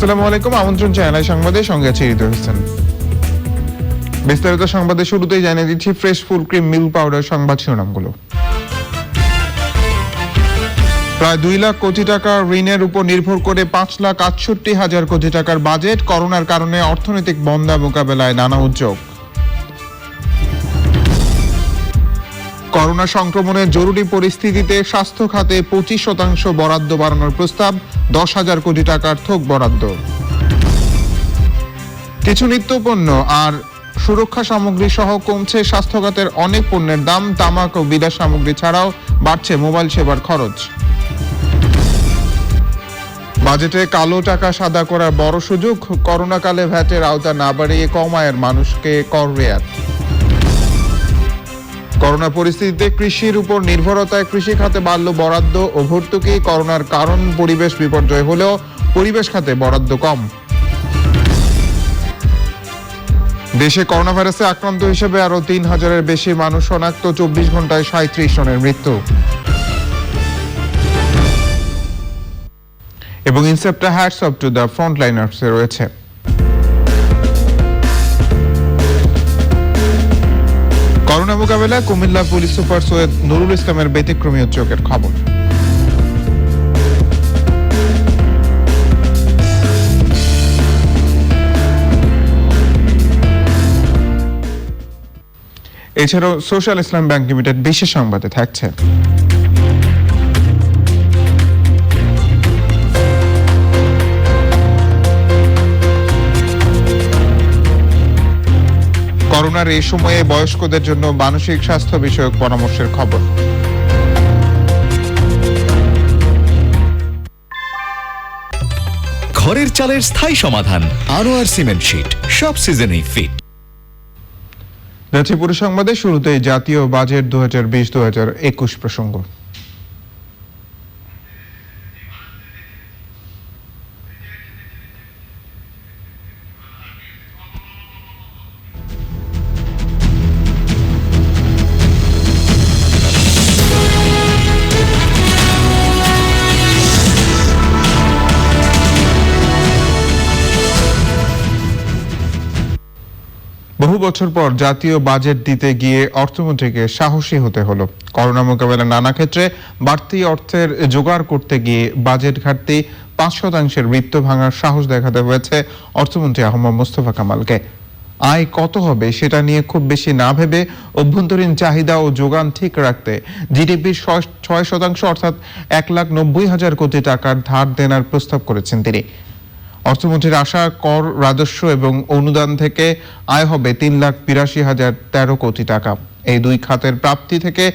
আসসালামু আলাইকুম, আমন্ত্রণ চ্যানেল সংবাদে সঙ্গে আছে হৃদয় হোসেন। বিস্তারিত সংবাদে শুরুতেই জানিয়ে দিচ্ছি fresh full cream milk powder সংবাদ শিরোনামগুলো। প্রায় 2 লাখ কোটি টাকা ঋণের উপর নির্ভর করে 5,68,000 কোটি টাকার বাজেট। করোনার কারণে অর্থনৈতিক মন্দা মোকাবেলায় নানা উদ্যোগ। করোনা সংক্রমণের জরুরি পরিস্থিতিতে স্বাস্থ্য খাতে 25% বরাদ্দ বাড়ানোর প্রস্তাব, 10,000 কোটি টাকার থোক বরাদ্দ। কিছু নিত্যপণ্য আর সুরক্ষা সামগ্রী সহ কমছে স্বাস্থ্য খাতের অনেক পণ্যের দাম। তামাক ও বিলাস সামগ্রী ছাড়াও বাড়ছে মোবাইল সেবার খরচ। বাজেটে কালো টাকা সাদা করার বড় সুযোগ। করোনাকালে ভ্যাটের আওতা না বাড়িয়ে কম আয়ের মানুষকে কর রেয়াত। করোনা পরিস্থিতিতে কৃষির উপর নির্ভরতায় কৃষি খাতে বাড়ল বরাদ্দ ও ভর্তুকি। করোনার কারণ পরিবেশ বিপর্যয় হলেও পরিবেশ খাতে বরাদ্দ কম। দেশে করোনা ভাইরাসে আক্রান্ত হিসেবে আরো 3,000-এর বেশি মানুষ শনাক্ত। 24 ঘন্টায় 37 জনের মৃত্যু। এবং Incepta hats off to the ফ্রন্টলাইনার্সে রয়েছে। করোনা মোকাবেলায় কুমিল্লা পুলিশ সুপার সৈয়দ নুরুল ইসলামের ব্যতিক্রমী উদ্যোগের খবর। এছাড়াও সোশ্যাল ইসলাম ব্যাংক লিমিটেড বিশেষ সংবাদে থাকছে। করোনার এই সময়ে বয়স্কদের জন্য মানসিক স্বাস্থ্য বিষয়ক পরামর্শের খবর। ঘরের চালের স্থায়ী সমাধান আনোয়ার সিমেন্ট শীট, সব সিজনেই ফিট। যাচ্ছি পুরো সংবাদে শুরুতেই জাতীয় বাজেট 2020-2021 প্রসঙ্গ। বহু বছর পর জাতীয় বাজেট দিতে গিয়ে অর্থমন্ত্রীকে সাহসী হতে হলো। করোনা মোকাবেলায় নানা ক্ষেত্রে বাড়তি অর্থের জোগাড় করতে গিয়ে বাজেট ঘাটতি 5% বৃত্ত ভাঙার সাহস দেখাতে হয়েছে অর্থমন্ত্রী আহমদ মোস্তফা কামালকে। আয় কত হবে সেটা নিয়ে খুব বেশি না ভেবে অভ্যন্তরীণ চাহিদা ও যোগান ঠিক রাখতে জিডিপির 6% অর্থাৎ 1,90,000 কোটি টাকার ধার দেনার প্রস্তাব করেছেন তিনি। অর্থমন্ত্রীর আশা, কর, রাজস্ব এবং অনুদান থেকে আয় হবে 3,82,013 কোটি টাকা। এই দুই খাতের প্রাপ্তি থেকে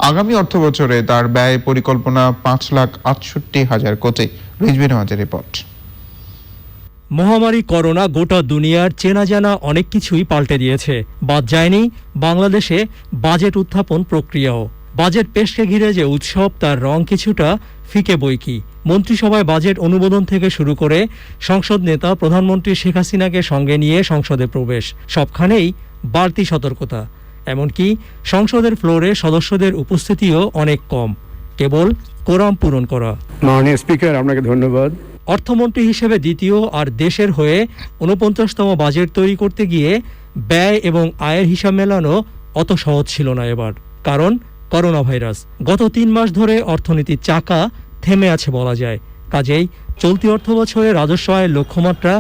আগামী অর্থ বছরে তার ব্যয় পরিকল্পনা 5,68,000 কোটি। রিজভি নওয়াজের রিপোর্ট। মহামারী করোনা গোটা দুনিয়ার চেনা জানা অনেক কিছুই পাল্টে দিয়েছে। বাদ যায়নি বাংলাদেশে বাজেট উত্থাপন প্রক্রিয়াও। বাজেট পেশকে ঘিরে যে উৎসব, তার রং কিছুটা ফিকে বৈকি। মন্ত্রিসভায় বাজেট অনুমোদন থেকে শুরু করে সংসদ নেতা প্রধানমন্ত্রী শেখ হাসিনাকে সঙ্গে নিয়ে সংসদে প্রবেশ, সবখানেই বাড়তি সতর্কতা। এমনকি সংসদের ফ্লোরে সদস্যদের উপস্থিতিও অনেক কম, কেবল কোরাম পূরণ করা। মাননীয় স্পিকার, আপনাকে ধন্যবাদ। অর্থমন্ত্রী হিসেবে দ্বিতীয় আর দেশের হয়ে 49তম বাজেট তৈরি করতে গিয়ে ব্যয় এবং আয়ের হিসাব মেলানো অত সহজ ছিল না এবার, কারণ করোনা ভাইরাস। গত 3 মাস ধরে অর্থনীতির চাকা থেমে আছে বলা যায়। কাজেই চলতি অর্থ বছরে রাজস্ব আয়ের লক্ষ্যমাত্রা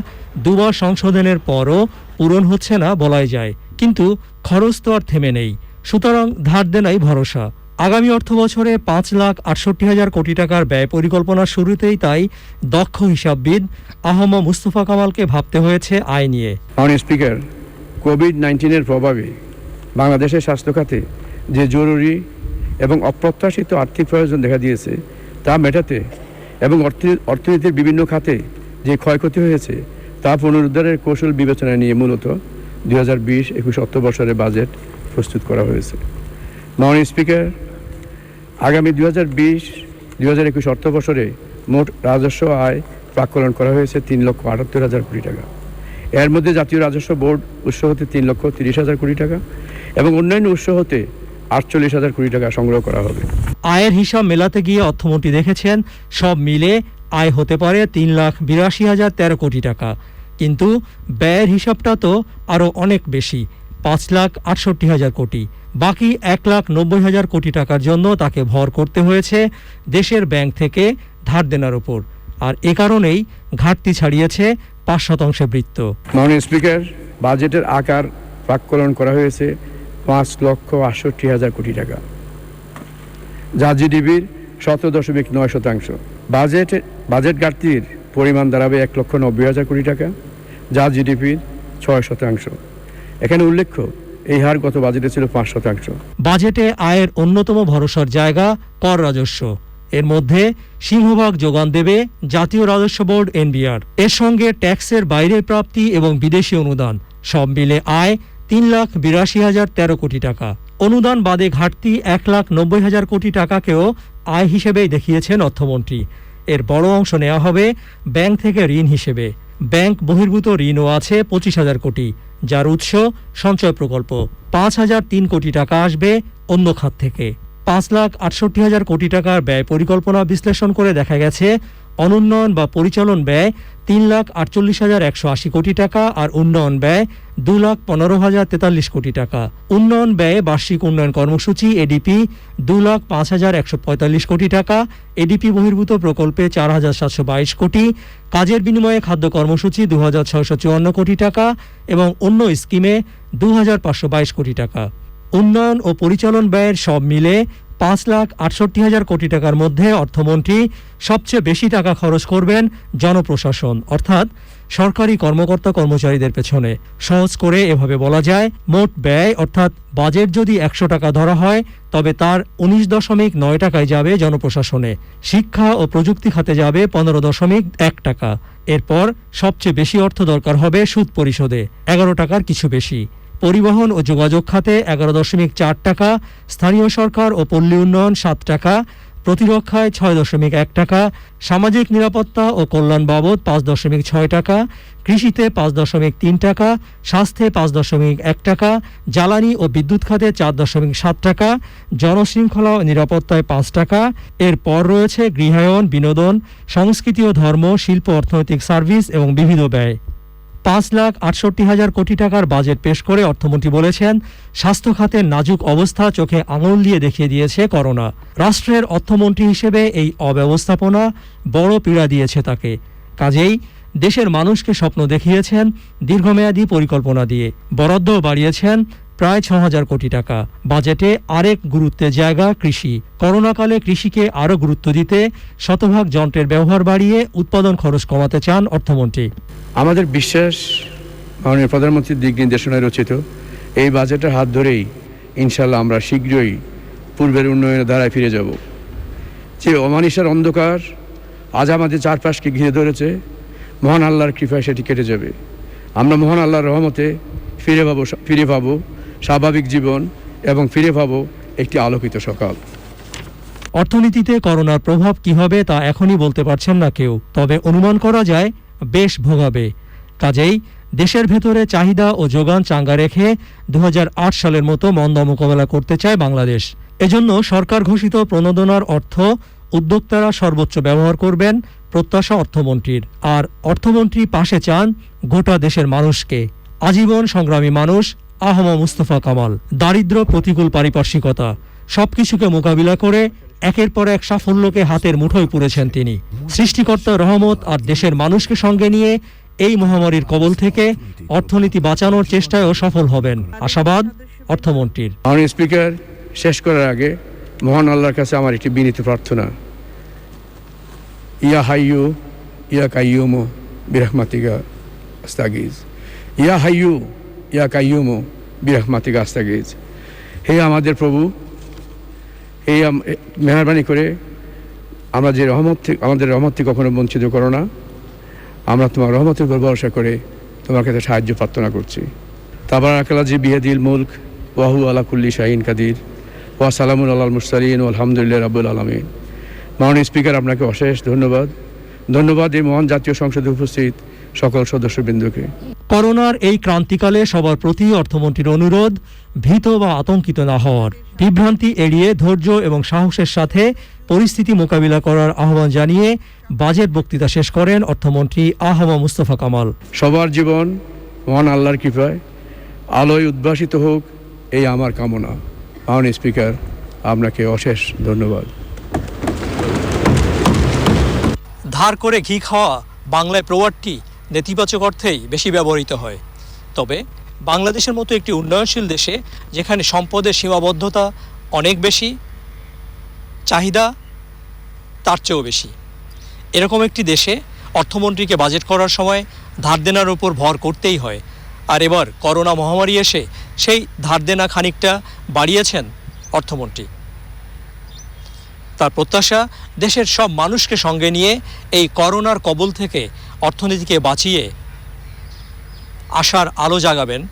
দুবার সংশোধনের পরও পূরণ হচ্ছে না বলাই যায়। কিন্তু খরচ তো আর থেমে নেই, সুতরাং ধার দেনাই ভরসা। আগামী অর্থ বছরে 5,68,000 কোটি টাকার ব্যয় পরিকল্পনার শুরুতেই তাই দক্ষ হিসাববিদ আহমদ মুস্তফা কামালকে ভাবতে হয়েছে আয় নিয়ে। মাননীয় স্পিকার, কোভিড-19-এর প্রভাবে বাংলাদেশের স্বাস্থ্য খাতে যে জরুরি এবং অপ্রত্যাশিত আর্থিক প্রয়োজন দেখা দিয়েছে তা মেটাতে এবং অর্থনীতির বিভিন্ন খাতে যে ক্ষয়ক্ষতি হয়েছে তা পুনরুদ্ধারের কৌশল বিবেচনায় নিয়ে মূলত 2020-21 অর্থ বছরের বাজেট প্রস্তুত করা হয়েছে। মাননীয় স্পিকার, আগামী 2020-2021 অর্থ বছরে মোট রাজস্ব আয় প্রাক্কলন করা হয়েছে 3,78,000 কোটি টাকা। এর মধ্যে জাতীয় রাজস্ব বোর্ড উৎস হতে 3,30,000 কোটি টাকা এবং অন্যান্য উৎস হতে 48,000 কোটি টাকা সংগ্রহ করা হবে। আয়ের হিসাব মেলাতে গিয়ে অর্থমন্ত্রী দেখেছেন সব মিলে আয় হতে পারে 3,82,013 কোটি টাকা, কিন্তু ব্যয়ের হিসাবটা তো আরও অনেক বেশি, 5,68,000 কোটি। বাকি 1,90,000 কোটি টাকার জন্য তাকে ভর করতে হয়েছে দেশের ব্যাংক থেকে ধার দেনার ওপর, আর এ কারণেই ঘাটতি ছাড়িয়েছে 5% বৃত্ত। মাননীয় স্পিকার, বাজেটের আকার প্রাক্কলন করা হয়েছে 5,68,000 কোটি টাকা, যা জিডিপির 17.9%। বাজেট ঘাটতির পরিমাণ দাঁড়াবে 1,90,000 কোটি টাকা, যা জিডিপির 6%। এখানে উল্লেখ্য, এই হার গত বাজেটে ছিল 5%। বাজেটে আয়ের অন্যতম ভরসার জায়গা কর রাজস্ব। এর মধ্যে সিংহভাগ যোগান দেবে জাতীয় রাজস্ব বোর্ড এনবিআর। এর সঙ্গে ট্যাক্সের বাইরের প্রাপ্তি এবং বিদেশি অনুদান, সব মিলে আয় 3,82,013 কোটি টাকা। অনুদান বাদে ঘাটতি 1,90,000 কোটি টাকাকেও আয় হিসেবেই দেখিয়েছেন অর্থমন্ত্রী। এর বড় অংশ নেওয়া হবে ব্যাংক থেকে ঋণ হিসেবে। ব্যাংক বহির্ভূত ঋণও আছে 25,000 কোটি, যার উৎস সঞ্চয় প্রকল্প। 5,003 কোটি টাকা আসবে অন্য খাত থেকে। 5,68,000 কোটি টাকার ব্যয় পরিকল্পনা বিশ্লেষণ করে দেখা গেছে অনুন্নয়ন বা পরিচালন ব্যয় 3,48,180 কোটি টাকা আর উন্নয়ন ব্যয় 2,15,043 কোটি টাকা। উন্নয়ন ব্যয়ে বার্ষিক উন্নয়ন কর্মসূচি এডিপি 2,05,145 কোটি টাকা, এডিপি বহির্ভূত প্রকল্পে 4,722 কোটি, কাজের বিনিময়ে খাদ্য কর্মসূচি 2,654 কোটি টাকা এবং অন্য স্কিমে 2,522 কোটি টাকা। উন্নয়ন ও পরিচালন ব্যয়ের সব মিলে 5,68,000 কোটি টাকার মধ্যে অর্থমন্ত্রী সবচেয়ে বেশি টাকা খরচ করবেন জনপ্রশাসন অর্থাৎ সরকারি কর্মকর্তা কর্মচারীদের পেছনে। সহজ করে এভাবে বলা যায়, মোট ব্যয় অর্থাৎ বাজেট যদি 100 টাকা ধরা হয়, তবে তার 19.9 টাকায় যাবে জনপ্রশাসনে। শিক্ষা ও প্রযুক্তি খাতে যাবে 15.1 টাকা। এরপর সবচেয়ে বেশি অর্থ দরকার হবে সুদ পরিশোধে, 11 টাকার কিছু বেশি। পরিবহন ও যোগাযোগ খাতে 11.4 টাকা, স্থানীয় সরকার ও পল্লী উন্নয়ন 7 টাকা, প্রতিরক্ষায় 6.1 টাকা, সামাজিক নিরাপত্তা ও কল্যাণ বাবদ 5.6 টাকা, কৃষিতে 5.3 টাকা, স্বাস্থ্যে 5.1 টাকা, জ্বালানি ও বিদ্যুৎ খাতে 4.7 টাকা, জনশৃঙ্খলা ও নিরাপত্তায় 5 টাকা। এরপর রয়েছে গৃহায়ন, বিনোদন, সংস্কৃতি ও ধর্ম, শিল্প, অর্থনৈতিক সার্ভিস এবং বিবিধ ব্যয়। 5,68,000 কোটি টাকার বাজেট পেশ করে অর্থমন্ত্রী বলেছেন, স্বাস্থ্য খাতের নাজুক অবস্থা চোখে আঙুল দিয়ে দেখিয়ে দিয়েছে করোনা। রাষ্ট্রের অর্থমন্ত্রী হিসেবে এই অব্যবস্থাপনা বড় পীড়া দিয়েছে তাকে। কাজেই দেশের মানুষকে স্বপ্ন দেখিয়েছেন দীর্ঘমেয়াদী পরিকল্পনা দিয়ে। বরাদ্দ বাড়িয়েছেন প্রায় 6,000 কোটি টাকা। বাজেটে আরেক গুরুত্বের জায়গা কৃষি। করোনাকালে কৃষিকে আরও গুরুত্ব দিতে শতভাগ যন্ত্রের ব্যবহার বাড়িয়ে উৎপাদন খরচ কমাতে চান অর্থমন্ত্রী। আমাদের বিশ্বাস, মাননীয় প্রধানমন্ত্রীর দিক নির্দেশনায় রচিত এই বাজেটের হাত ধরেই ইনশাল্লাহ আমরা শীঘ্রই পূর্বের উন্নয়নের ধারায় ফিরে যাব। যে অমানিসার অন্ধকার আজ আমাদের চারপাশকে ঘিরে ধরেছে, মহান আল্লাহর কৃপায় সেটি কেটে যাবে। আমরা মহান আল্লাহর রহমতে ফিরে পাবো স্বাভাবিক জীবন এবং ফিরে পাবো একটি আলোকিত সকাল। অর্থনীতিতে করোনার প্রভাব কি হবে তা এখনই বলতে পারছেন না কেউ, তবে অনুমান করা যায় বেশ ভোগাবে। কাজেই দেশের ভেতরে চাহিদা ও যোগান চাঙ্গা রেখে 2008 সালের মতো মন্দা মোকাবেলা করতে চায় বাংলাদেশ। এজন্য সরকার ঘোষিত প্রণোদনার অর্থ উদ্যোক্তারা সর্বোচ্চ ব্যবহার করবেন, প্রত্যাশা অর্থমন্ত্রীর। আর অর্থমন্ত্রী পাশে চান গোটা দেশের মানুষকে। আজীবন সংগ্রামী মানুষ আহমদ মুস্তফা কামাল। দারিদ্র্য, প্রতিকূল পারিপার্শ্বিকতা সবকিছুকে মোকাবিলা করে একের পর এক সাফল্যকে হাতের মুঠোয় পুরেছেন তিনি। সৃষ্টিকর্তার রহমত আর দেশের মানুষকে সঙ্গে নিয়ে এই মহামারীর কবল থেকে অর্থনীতি বাঁচানোর চেষ্টায়ও সফল হবেন, আশাবাদ অর্থমন্ত্রীর। মাননীয় স্পিকার, শেষ করার আগে মহান আল্লাহর কাছে আমার একটি বিনীত প্রার্থনা। ইয়া হাইয়ু ইয়া কাইয়ুমু বিরহমাতিকা আস্তাগীজ, ইয়া হাইয়ু ইয়া কাইয়ুমু বিরহমাতিকা আস্তাগীজ। হে আমাদের প্রভু, এই মেহরবানি করে আমরা যে আমাদের রহমত থেকে কখনো বঞ্চিত করো না। আমরা তোমার রহমতের উপর ভরসা করে তোমার কাছে সাহায্য প্রার্থনা করছি। তাবারাকাল্লাযী বিয়াদিল মুলক ওয়া হুয়া আলা কুল্লি শাইইন কাদির ওয়া সালামুন আলাল মুরসালিন ওয়া আলহামদুলিল্লাহি রাব্বিল আলামিন। মাননীয় স্পিকার, আপনাকে অশেষ ধন্যবাদ। এই মহান জাতীয় সংসদে উপস্থিত সকল সদস্যবৃন্দকে। করোনার এই ক্রান্তিকালে সবার প্রতি অর্থমন্ত্রীর অনুরোধ ভীত বা আতঙ্কিত না হওয়ার, বিভ্রান্তি এড়িয়ে ধৈর্য এবং সাহসের সাথে পরিস্থিতি মোকাবিলা করার আহ্বান জানিয়ে বাজেট বক্তৃতা শেষ করেন অর্থমন্ত্রী আহমদ মুস্তফা কামাল। সবার জীবন মহান আল্লাহর কৃপায় আলোয় উদ্ভাসিত হোক, এই আমার কামনা। মাননীয় স্পিকার, আপনাকে অশেষ ধন্যবাদ। ধার করে ঘি খাওয়া বাংলায় প্রবাদটি নেতিবাচক অর্থেই বেশি ব্যবহৃত হয়। তবে বাংলাদেশের মতো একটি উন্নয়নশীল দেশে, যেখানে সম্পদের সীমাবদ্ধতা অনেক বেশি, চাহিদা তার চেয়েও বেশি, এরকম একটি দেশে অর্থমন্ত্রীকে বাজেট করার সময় ধার দেনার উপর ভর করতেই হয়। আর এবার করোনা মহামারী এসে সেই ধার দেনা খানিকটা বাড়িয়েছেন অর্থমন্ত্রী। তার প্রত্যাশা, দেশের সব মানুষকে সঙ্গে নিয়ে এই করোনার কবল থেকে অর্থনীতিকে বাঁচিয়ে আশার আলো জাগাবেন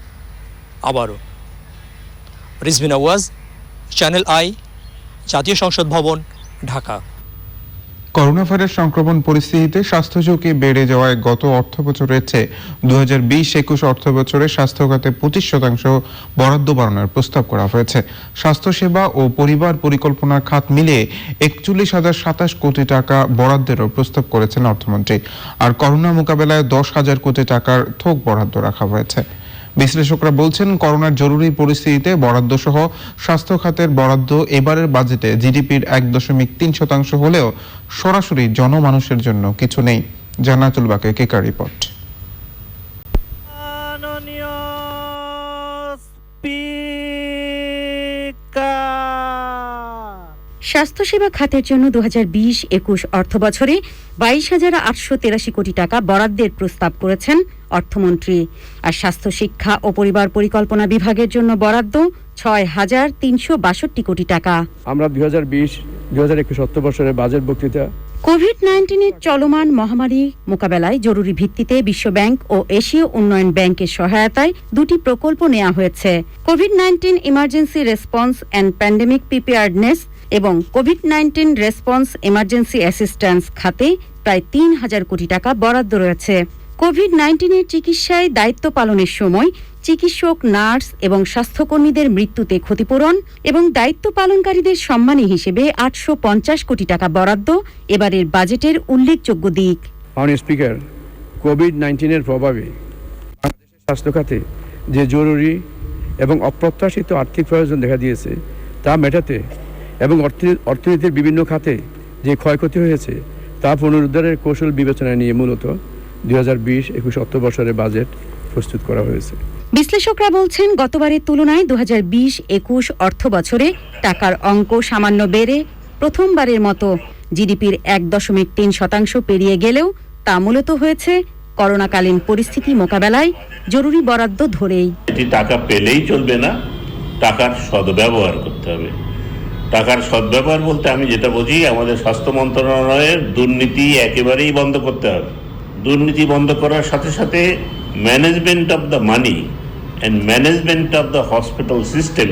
আবারও। রিজভিন আওয়াজ, চ্যানেল আই, জাতীয় সংসদ ভবন, ঢাকা। করোনা ভাইরাস সংক্রমণ পরিস্থিতিতে স্বাস্থ্য ঝুঁকি বেড়ে যাওয়ায় গত অর্থবছরের চেয়ে 2020-21 অর্থবছরে স্বাস্থ্য খাতে 25% বরাদ্দ বাড়ানোর প্রস্তাব করা হয়েছে। স্বাস্থ্যসেবা ও পরিবার পরিকল্পনা খাত মিলিয়ে 41,027 কোটি টাকা বরাদ্দেরও প্রস্তাব করেছেন অর্থমন্ত্রী। আর করোনা মোকাবেলায় 10,000 কোটি টাকার থোক বরাদ্দ রাখা হয়েছে। বিশ্লেষকরা বলছেন, করোনার জরুরি পরিস্থিতিতে বরাদ্দ সহ স্বাস্থ্য খাতের বরাদ্দ এবারের বাজেটে জিডিপির 1.3% হলেও সরাসরি জনমানুষের জন্য কিছু নেই। জান্নাতুল বাকে কেকার রিপোর্ট। স্বাস্থ্যসেবা খাতের জন্য 2020-21 অর্থবছরে 22,883 কোটি টাকা বরাদ্দের প্রস্তাব করেছেন অর্থমন্ত্রী। আর স্বাস্থ্য শিক্ষা ও পরিবার পরিকল্পনা বিভাগের জন্য বরাদ্দ 6,362 কোটি টাকা। আমরা 2020-2021 অর্থবছরের বাজেট বক্তৃতা কোভিড-19 চলমান মহামারী মোকাবেলায় জরুরি ভিত্তিতে বিশ্বব্যাংক ও এশীয় উন্নয়ন ব্যাংকের সহায়তায় দুটি প্রকল্প নেওয়া হয়েছে। COVID-19 emergency response and pandemic preparedness এবং কোভিড-19 রেসপন্স এমার্জেন্সি অ্যাসিস্ট্যান্স খাতে প্রায় 3,000 কোটি টাকা বরাদ্দ রয়েছে। কোভিড-19 চিকিৎসায় দায়িত্ব পালনের সময় চিকিৎসক, নার্স এবং স্বাস্থ্যকর্মীদের মৃত্যুতে ক্ষতিপূরণ এবং দায়িত্ব পালনকারীদের সম্মানী হিসেবে 850 কোটি টাকা বরাদ্দ এবারের বাজেটের উল্লেখযোগ্য দিক। মাননীয় স্পিকার, কোভিড-19 প্রভাবে বাংলাদেশের স্বাস্থ্য খাতে যে জরুরি এবং অপ্রত্যাশিত আর্থিক প্রয়োজন দেখা দিয়েছে তা মেটাতে এবং অর্থনীতির বিভিন্ন খাতে যে ক্ষয়ক্ষতি হয়েছে তা পুনরুদ্ধারের কৌশল বিবেচনায় নিয়ে মূলত 2020-21 অর্থবছরের বাজেট প্রস্তুত করা হয়েছে। বিশ্লেষকরা বলছেন, গতবারের তুলনায় 2020-21 অর্থবছরে টাকার অঙ্ক সামান্য বেড়ে প্রথমবারের মতো জিডিপির 1.3% পেরিয়ে গেলেও তা মূলত হয়েছে করোনাকালীন পরিস্থিতি মোকাবেলায় জরুরি বরাদ্দ ধরেই। টাকা পেলেই চলবে না, টাকার সদ্ব্যবহার করতে হবে। টাকার সদ্ব্যবহার বলতে আমি যেটা বুঝি, আমাদের স্বাস্থ্য মন্ত্রণালয়ের দুর্নীতি একেবারেই বন্ধ করতে হবে। দুর্নীতি বন্ধ করার সাথে সাথে management of the money and management of the hospital system,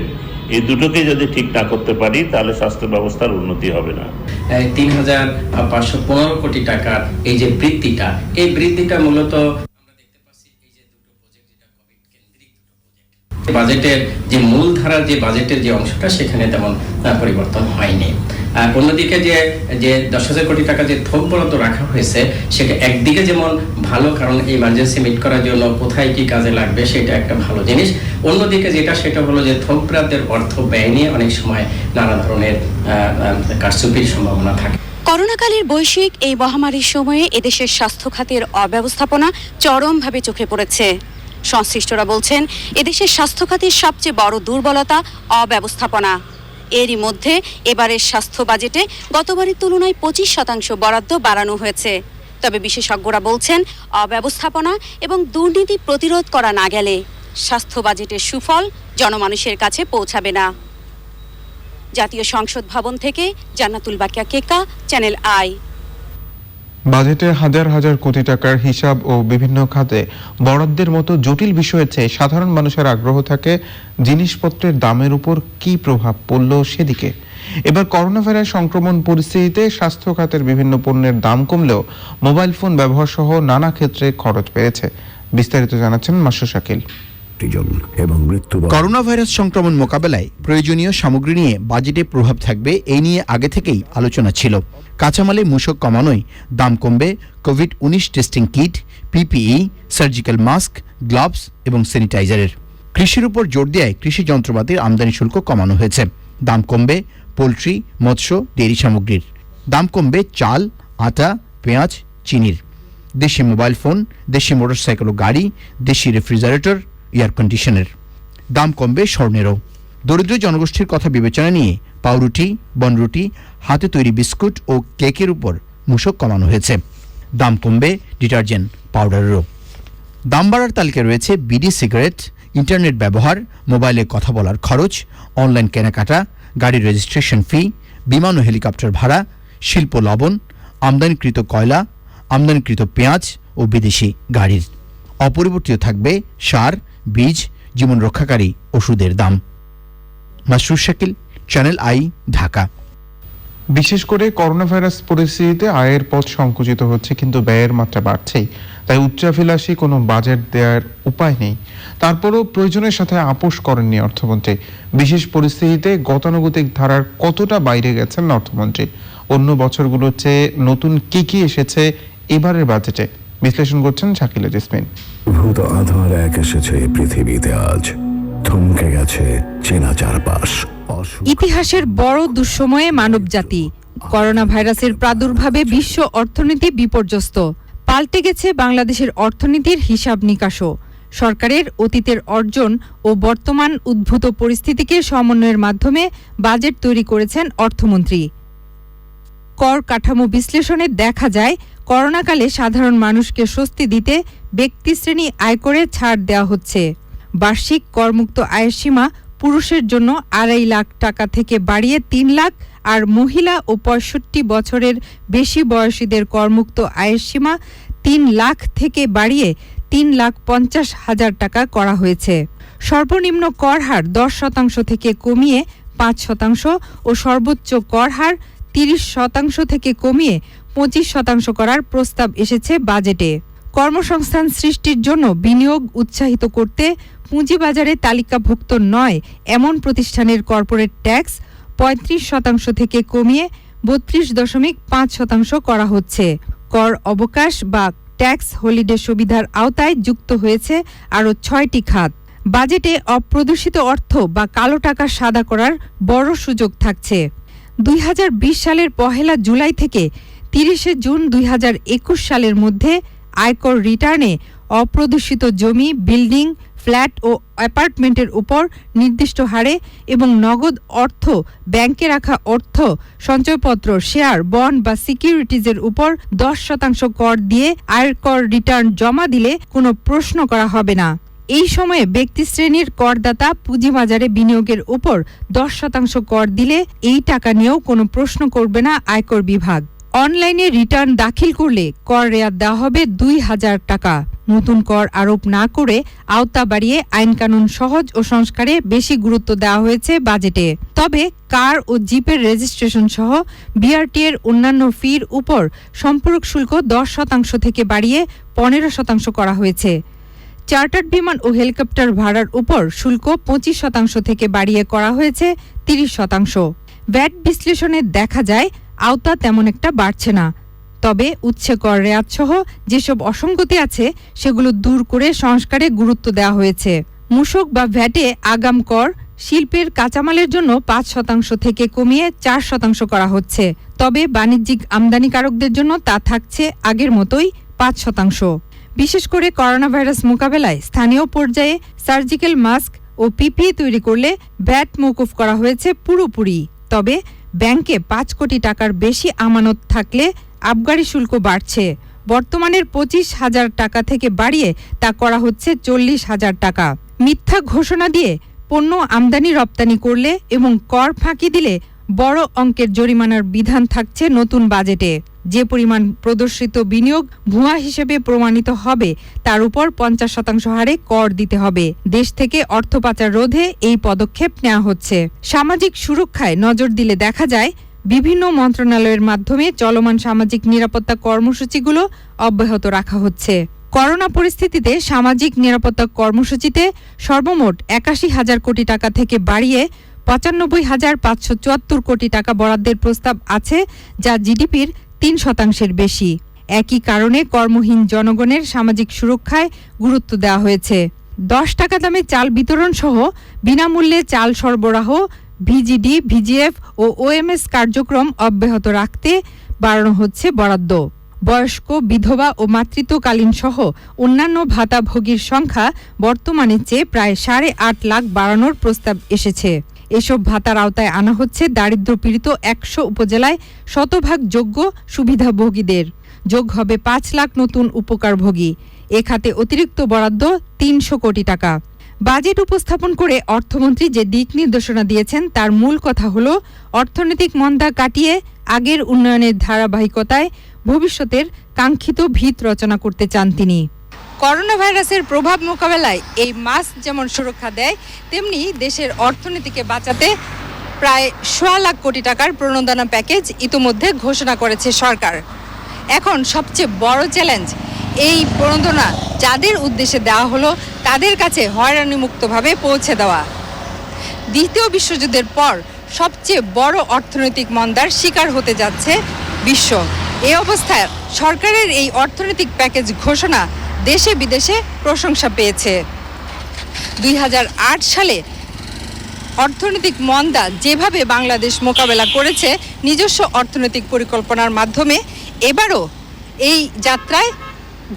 এই দুটোকে যদি ঠিক না করতে পারি তাহলে স্বাস্থ্য ব্যবস্থার উন্নতি হবে না। 3,515 কোটি টাকার এই যে বৃদ্ধিটা, এই বৃদ্ধিটা মূলত আমরা দেখতে পাচ্ছি এই যে দুটো প্রজেক্ট, যেটা কোভিড কেন্দ্রিক দুটো প্রজেক্ট, বাজেটের যে মূলধারার যে বাজেটের যে অংশটা সেখানে তেমন পরিবর্তন হয়নি। আর অন্যদিকে যে 10,000 কোটি টাকা যে থোক বরাদ্দ রাখা হয়েছে, সেটা একদিকে যেমন ভালো, কারণ ইমার্জেন্সি মিট করার জন্য কোথায় কি কাজে লাগবে সেটা একটা ভালো জিনিস। অন্যদিকে সেটা হলো যে থোক বরাদ্দের অর্থ ব্যয় নিয়ে অনেক সময় নানা ধরনের কারচুপির সম্ভাবনা থাকে। করোনাকালের বৈশ্বিক এই মহামারীর সময়ে এদেশের স্বাস্থ্য খাতের অব্যবস্থাপনা চরমভাবে চোখে পড়েছে। সংশ্লিষ্টরা বলছেন, এদেশের স্বাস্থ্য খাতের সবচেয়ে বড় দুর্বলতা অব্যবস্থাপনা। এরই মধ্যে এবারের স্বাস্থ্য বাজেটে গতবারের তুলনায় 25% বরাদ্দ বাড়ানো হয়েছে। তবে বিশেষজ্ঞরা বলছেন, অব্যবস্থাপনা এবং দুর্নীতি প্রতিরোধ করা না গেলে স্বাস্থ্য বাজেটের সুফল জনমানুষের কাছে পৌঁছাবে না। জাতীয় সংসদ ভবন থেকে জান্নাতুল বাকিয়া কেকা, চ্যানেল আই। বাজেটে হাজার হাজার কোটি টাকার হিসাব ও বিভিন্ন খাতে বরাদ্দের মতো জটিল বিষয়ের চেয়ে সাধারণ মানুষের আগ্রহ থাকে জিনিসপত্রের দামের উপর কি প্রভাব পড়ল সেদিকে। এবার করোনা ভাইরাস সংক্রমণ পরিস্থিতিতে স্বাস্থ্য খাতের বিভিন্ন পণ্যের দাম কমলেও মোবাইল ফোন ব্যবহার সহ নানা ক্ষেত্রে খরচ বেড়েছে। বিস্তারিত জানাচ্ছেন মাসুদ শাকিল। করোনা ভাইরাস সংক্রমণ মোকাবেলায় প্রয়োজনীয় সামগ্রী নিয়ে বাজেটে প্রভাব থাকবে এই নিয়ে আগে থেকেই আলোচনা ছিল। কাঁচামালে মূসক কমানোয় দাম কমবে COVID-19 testing kit, PPE, surgical mask, gloves এবং স্যানিটাইজারের। কৃষির উপর জোর দেওয়ায় কৃষি যন্ত্রপাতির আমদানি শুল্ক কমানো হয়েছে। দাম কমবে পোলট্রি, মৎস্য, ডেয়ারি সামগ্রীর। দাম কমবে চাল, আটা, পেঁয়াজ, চিনির। দেশি মোবাইল ফোন, দেশি মোটরসাইকেল ও গাড়ি, দেশি রেফ্রিজারেটর, এয়ার কন্ডিশনের। দাম কমবে স্বর্ণেরও। দরিদ্র জনগোষ্ঠীর কথা বিবেচনা নিয়ে পাউরুটি, বনরুটি, হাতে তৈরি বিস্কুট ও কেকের উপর মূসক কমানো হয়েছে। দাম কমবে ডিটারজেন্ট, পাউডারেরও। দাম বাড়ার তালিকায় রয়েছে বিডি সিগারেট, ইন্টারনেট ব্যবহার, মোবাইলে কথা বলার খরচ, অনলাইন কেনাকাটা, গাড়ির রেজিস্ট্রেশন ফি, বিমান ও হেলিকপ্টার ভাড়া, শিল্প লবণ, আমদানিকৃত কয়লা, আমদানিকৃত পেঁয়াজ ও বিদেশি গাড়ির। অপরিবর্তিত থাকবে সার, বীজ, জীবন রক্ষাকারী ওষুধের দাম। Masrur Shakil, channel I, Dhaka. বিশেষ করে করোনা ভাইরাস পরিস্থিতিতে আয়ের পথ সংকুচিত হচ্ছে, কিন্তু ব্যয়ের মাত্রা বাড়ছেই। তাই উচ্চাভিলাষী কোনো বাজেট দেওয়ার উপায় নেই। তারপরও প্রয়োজনের সাথে আপোষ করেননি অর্থমন্ত্রী। বিশেষ পরিস্থিতিতে গতানুগতিক ধারার কতটা বাইরে গেছেন অর্থমন্ত্রী? অন্য বছরগুলোর চেয়ে নতুন কি এসেছে এবারের বাজেটে? বিশ্লেষণ করছেন শাকিল জেসমিন। ভূত আধার এক এসেছে পৃথিবীতে, আজ থমকে গেছে চেনা চারপাশ। ইতিহাসের বড় দুঃসময়ে মানবজাতি। করোনা ভাইরাসের প্রাদুর্ভাবে বিশ্ব অর্থনীতি বিপর্যস্ত। পাল্টে গেছে বাংলাদেশের অর্থনীতির হিসাব নিকাশও। সরকারের অতীতের অর্জন ও বর্তমান উদ্ভূত পরিস্থিতিকে সমন্বয়ের মাধ্যমে বাজেট তৈরি করেছেন অর্থমন্ত্রী। কর কাঠামো বিশ্লেষণে দেখা যায়, করোনাকালে সাধারণ মানুষকে স্বস্তি দিতে ব্যক্তিশ্রেণী আয়করে ছাড় দেওয়া হচ্ছে। বার্ষিক করমুক্ত আয়ের সীমা পুরুষের জন্য 2.5 লাখ টাকা থেকে বাড়িয়ে 3 লাখ, আর মহিলা ও 65 বছরের বেশি বয়সীদের করমুক্ত আয়ের সীমা 3 লাখ থেকে বাড়িয়ে 3,50,000 টাকা করা হয়েছে। সর্বনিম্ন কর হার 10% থেকে কমিয়ে 5% ও সর্বোচ্চ কর হার 30% থেকে কমিয়ে 25% করার প্রস্তাব এসেছে বাজেটে। কর্মসংস্থান সৃষ্টির জন্য বিনিয়োগ উৎসাহিত করতে পুঁজিবাজারে তালিকাভুক্ত নয় এমন প্রতিষ্ঠানের কর্পোরেট ট্যাক্স 35% থেকে কমিয়ে 32.5% করা হচ্ছে। কর অবকাশ বা ট্যাক্স হলিডে সুবিধার আওতায় যুক্ত হয়েছে আরও 6টি খাত। বাজেটে অপ্রদর্শিত অর্থ বা কালো টাকা সাদা করার বড় সুযোগ থাকছে। 2020 সালের 1 জুলাই থেকে 30 জুন 2021 সালের মধ্যে আয়কর রিটার্নে অপ্রদর্শিত জমি, বিল্ডিং, ফ্ল্যাট ও অ্যাপার্টমেন্টের উপর নির্দিষ্ট হারে এবং নগদ অর্থ, ব্যাংকে রাখা অর্থ, সঞ্চয়পত্র, শেয়ার, বন্ড বা সিকিউরিটিজের উপর 10% কর দিয়ে আয়কর রিটার্ন জমা দিলে কোনো প্রশ্ন করা হবে না। এই সময়ে ব্যক্তিশ্রেণীর করদাতা পুঁজিবাজারে বিনিয়োগের উপর 10% কর দিলে এই টাকা নিয়েও কোনো প্রশ্ন করবে না আয়কর বিভাগ। অনলাইনে রিটার্ন দাখিল করলে কর রেয়াত দেওয়া হবে 2,000 টাকা। নতুন কর আরোপ না করে আওতা বাড়িয়ে আইনকানুন সহজ ও সংস্কারে বেশি গুরুত্ব দেওয়া হয়েছে বাজেটে। তবে কার ও জিপের রেজিস্ট্রেশন সহ বিআরটি এর অন্যান্য ফির উপর সম্পূরক শুল্ক 10% থেকে বাড়িয়ে 15% করা হয়েছে। চার্টার্ড বিমান ও হেলিকপ্টার ভাড়ার উপর শুল্ক 25% থেকে বাড়িয়ে করা হয়েছে 30%। ভ্যাট বিশ্লেষণে দেখা যায় আওতা তেমন একটা বাড়ছে না। তবে উচ্ছে কর রেয়াত সহ যেসব অসঙ্গতি আছে সেগুলো দূর করে সংস্কারে গুরুত্ব দেওয়া হয়েছে। মূসক বা ভ্যাটে আগাম কর শিল্পের কাঁচামালের জন্য 5% থেকে কমিয়ে 4% করা হচ্ছে। তবে বাণিজ্যিক আমদানিকারকদের জন্য তা থাকছে আগের মতোই 5%। বিশেষ করে করোনা ভাইরাস মোকাবেলায় স্থানীয় পর্যায়ে সার্জিক্যাল মাস্ক ও পিপিই তৈরি করলে ভ্যাট মওকুফ করা হয়েছে পুরোপুরি। তবে ব্যাংকে 5 কোটি টাকার বেশি আমানত থাকলে আবগারি শুল্ক বাড়ছে। বর্তমানের 25,000 টাকা থেকে বাড়িয়ে তা করা হচ্ছে 40,000 টাকা। মিথ্যা ঘোষণা দিয়ে পণ্য আমদানি রপ্তানি করলে এবং কর ফাঁকি দিলে বড় অঙ্কের জরিমানার বিধান থাকছে নতুন বাজেটে। যে পরিমাণ প্রদর্শিত বিনিয়োগ ভুয়া হিসেবে প্রমাণিত হবে তার উপর 50% হারে কর দিতে হবে। দেশ থেকে অর্থ পাচার রোধে এই পদক্ষেপ নেওয়া হচ্ছে। সামাজিক সুরক্ষায় নজর দিলে দেখা যায় বিভিন্ন মন্ত্রণালয়ের মাধ্যমে চলমান সামাজিক নিরাপত্তা কর্মসূচিগুলো অব্যাহত রাখা হচ্ছে। করোনা পরিস্থিতিতে সামাজিক নিরাপত্তা কর্মসূচিতে সর্বমোট 81,000 কোটি টাকা থেকে বাড়িয়ে 95,574 কোটি টাকা বরাদ্দের প্রস্তাব আছে, যা জিডিপির 3% বেশি। একই কারণে কর্মহীন জনগণের সামাজিক সুরক্ষায় গুরুত্ব দেওয়া হয়েছে। 10 টাকা দামে চাল বিতরণ সহ বিনামূল্যে চাল সরবরাহ, ভিজিডি, ভিজিএফ ও ওএমএস কার্যক্রম অব্যাহত রাখতে বাড়ানো হচ্ছে বরাদ্দ। বয়স্ক, বিধবা ও মাতৃত্বকালীন সহ অন্যান্য ভাতাভোগীর সংখ্যা বর্তমানে চেয়ে প্রায় 8.5 লাখ বাড়ানোর প্রস্তাব এসেছে। এসব ভাতার আওতায় আনা হচ্ছে দারিদ্র্যপীড়িত 100 উপজেলায় শতভাগ যোগ্য সুবিধাভোগীদের। যোগ হবে 5 লাখ নতুন উপকারভোগী। এ খাতে অতিরিক্ত বরাদ্দ 300 কোটি টাকা। বাজেট উপস্থাপন করে অর্থমন্ত্রী যে দিক নির্দেশনা দিয়েছেন তার মূল কথা হলো অর্থনৈতিক মন্দা কাটিয়ে আগের উন্নয়নের ধারাবাহিকতায় ভবিষ্যতের কাঙ্ক্ষিত ভিত রচনা করতে চান তিনি। করোনা ভাইরাসের প্রভাব মোকাবেলায় এই মাস্ক যেমন সুরক্ষা দেয়, তেমনি দেশের অর্থনীতিকে বাঁচাতে প্রায় 1.25 লাখ কোটি টাকার প্রণোদনা প্যাকেজ ইতোমধ্যে ঘোষণা করেছে সরকার। এখন সবচেয়ে বড় চ্যালেঞ্জ, এই প্রণোদনা যাদের উদ্দেশ্যে দেওয়া হলো তাদের কাছে হয়রানিমুক্তভাবে পৌঁছে দেওয়া। দ্বিতীয় বিশ্বযুদ্ধের পর সবচেয়ে বড় অর্থনৈতিক মন্দার শিকার হতে যাচ্ছে বিশ্ব। এই অবস্থায় সরকারের এই অর্থনৈতিক প্যাকেজ ঘোষণা দেশে বিদেশে প্রশংসা পেয়েছে। 2008 সালে অর্থনৈতিক মন্দা যেভাবে বাংলাদেশ মোকাবেলা করেছে নিজস্ব অর্থনৈতিক পরিকল্পনার মাধ্যমে, এবারও এই যাত্রায়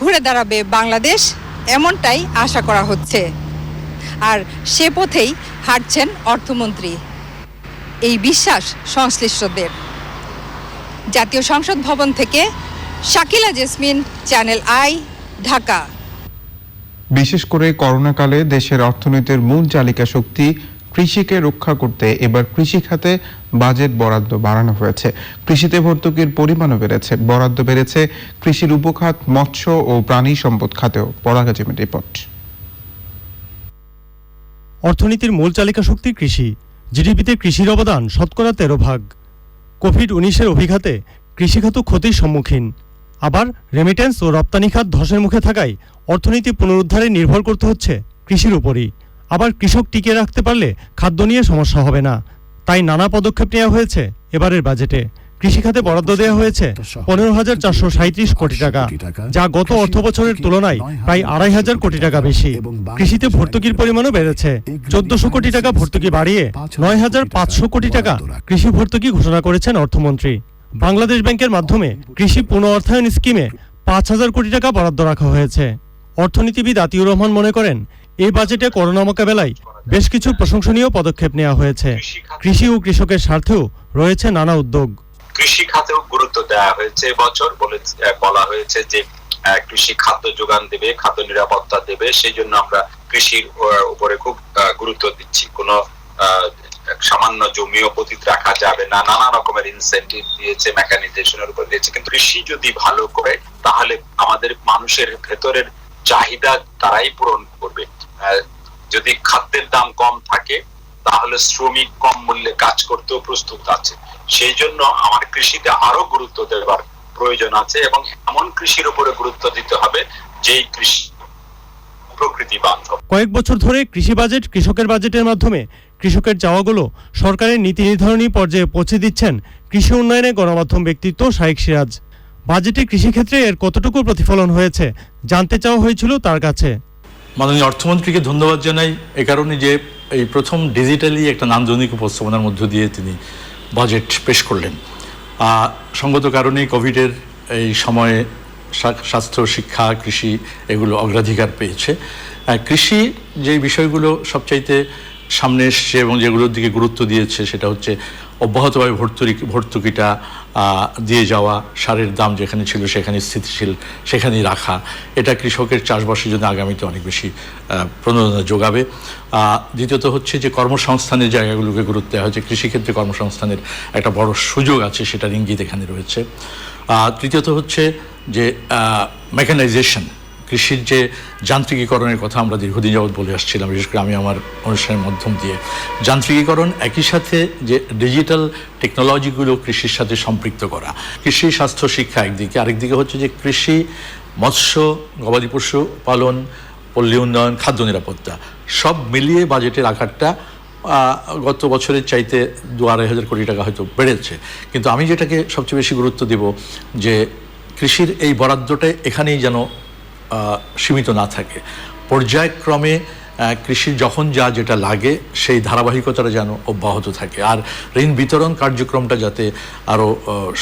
ঘুরে দাঁড়াবে বাংলাদেশ, এমনটাই আশা করা হচ্ছে। আর সে পথেই হাঁটছেন অর্থমন্ত্রী, এই বিশ্বাস সংশ্লিষ্টদের। জাতীয় সংসদ ভবন থেকে Shakila jasmine, channel I, Dhaka. বিশেষ করে করোনাকালে দেশের অর্থনীতির মূল চালিকা শক্তি কৃষিকে রক্ষা করতে এবার কৃষি খাতে বাজেট বরাদ্দ বাড়ানো হয়েছে। কৃষিতে ভর্তুকির পরিমাণও বেড়েছে। বরাদ্দ বেড়েছে কৃষির উপখাত, মৎস্য ও প্রাণী সম্পদ খাতেও। পরাগ জিমের রিপোর্ট। অর্থনীতির মূল চালিকা শক্তি কৃষি। জিডিপিতে কৃষির অবদান 13%। কোভিড-19 অভিঘাতে কৃষিখাত ক্ষতির সম্মুখীন। আবার রেমিটেন্স ও রপ্তানি খাত ধসের মুখে থাকায় অর্থনীতি পুনরুদ্ধারে নির্ভর করতে হচ্ছে কৃষির উপরই। আবার কৃষক টিকিয়ে রাখতে পারলে খাদ্য নিয়ে সমস্যা হবে না। তাই নানা পদক্ষেপ নেওয়া হয়েছে এবারের বাজেটে। কৃষিখাতে বরাদ্দ দেওয়া হয়েছে 15,437 কোটি টাকা, যা গত অর্থবছরের তুলনায় প্রায় 2,500 কোটি টাকা বেশি। কৃষিতে ভর্তুকির পরিমাণও বেড়েছে। 1,400 কোটি টাকা ভর্তুকি বাড়িয়ে 9,500 কোটি টাকা কৃষি ভর্তুকি ঘোষণা করেছেন অর্থমন্ত্রী। বাংলাদেশ ব্যাংকের মাধ্যমে কৃষি পুনঃ অর্থায়ন স্কিমে 5,000 কোটি টাকা বরাদ্দ রাখা হয়েছে। অর্থনীতিবিদ আতিউর রহমান মনে করেন, এই বাজেটে করোনা মোকাবেলায় বেশ কিছু প্রশংসনীয় পদক্ষেপ নেওয়া হয়েছে। কৃষি ও কৃষকের স্বার্থেও রয়েছে নানা উদ্যোগ। কৃষি খাতেও গুরুত্ব দেওয়া হয়েছে। বছর বলা হয়েছে যে কৃষি খাদ্য যোগান দেবে, খাদ্য নিরাপত্তা দেবে, সেই জন্য আমরা কৃষির উপরে খুব গুরুত্ব দিচ্ছি। কোনো সামান্য জমিও পতিত রাখা যাবে না। নানা রকমের ইনসেন্টিভ দিয়েছে, মেকানাইজেশনের উপর দিয়েছে। কিন্তু কৃষি যদি ভালো করে তাহলে আমাদের মানুষের ভেতরের চাহিদা তারাই পূরণ করবে। যদি খাদ্যের দাম কম থাকে তাহলে শ্রমিক কম মূল্যে কাজ করতেও প্রস্তুত আছে। সেই জন্য আমার কৃষিতে আরো গুরুত্ব দেওয়ার প্রয়োজন আছে এবং এমন কৃষির উপরে গুরুত্ব দিতে হবে যেই কৃষি প্রকৃতি বান্ধব। কয়েক বছর ধরে কৃষি বাজেট কৃষকের বাজেটের মাধ্যমে কৃষকের চাওয়াগুলো সরকারের নীতি নির্ধারণী পর্যায়ে পৌঁছে দিচ্ছেন কৃষি উন্নয়নে গণমাধ্যম ব্যক্তিত্ব শাইখ সিরাজ। বাজেটে কৃষিক্ষেত্রে এর কতটুকু প্রতিফলন হয়েছে জানতে চাওয়া হয়েছিল তার কাছে। মাননীয় অর্থমন্ত্রীকে ধন্যবাদ জানাই এ কারণে যে এই প্রথম ডিজিটালি একটা নান্দনিক উপস্থাপনার মধ্য দিয়ে তিনি বাজেট পেশ করলেন। সঙ্গত কারণেই কোভিডের এই সময়ে স্বাস্থ্য, শিক্ষা, কৃষি এগুলো অগ্রাধিকার পেয়েছে। কৃষি যে বিষয়গুলো সবচাইতে সামনে এসছে এবং যেগুলোর দিকে গুরুত্ব দিয়েছে সেটা হচ্ছে অব্যাহতভাবে ভর্তুকিটা দিয়ে যাওয়া, সারের দাম যেখানে ছিল সেখানে স্থিতিশীল সেখানেই রাখা, এটা কৃষকের চাষবাসের জন্য আগামীতে অনেক বেশি প্রণোদনা যোগাবে। দ্বিতীয়ত হচ্ছে যে কর্মসংস্থানের জায়গাগুলোকে গুরুত্ব দেওয়া হয়েছে, কৃষিক্ষেত্রে কর্মসংস্থানের একটা বড় সুযোগ আছে, সেটার ইঙ্গিত এখানে রয়েছে। তৃতীয়ত হচ্ছে যে মেকানাইজেশন, কৃষির যে যান্ত্রিকীকরণের কথা আমরা দীর্ঘদিন যাবৎ বলে আসছিলাম, বিশেষ করে আমি আমার অনুষ্ঠানের মাধ্যম দিয়ে, যান্ত্রিকীকরণ একই সাথে যে ডিজিটাল টেকনোলজিগুলো কৃষির সাথে সম্পৃক্ত করা, কৃষি স্বাস্থ্য শিক্ষা একদিকে, আরেকদিকে হচ্ছে যে কৃষি, মৎস্য, গবাদি পশু পালন, পল্লী উন্নয়ন, খাদ্য নিরাপত্তা, সব মিলিয়ে বাজেটের আকারটা গত বছরের চাইতে 2-2.5 কোটি টাকা হয়তো বেড়েছে। কিন্তু আমি যেটাকে সবচেয়ে বেশি গুরুত্ব দেব যে কৃষির এই বরাদ্দটা এখানেই যেন সীমিত না থাকে, পর্যায়ক্রমে কৃষির যখন যেটা লাগে সেই ধারাবাহিকতাটা যেন অব্যাহত থাকে, আর ঋণ বিতরণ কার্যক্রমটা যাতে আরও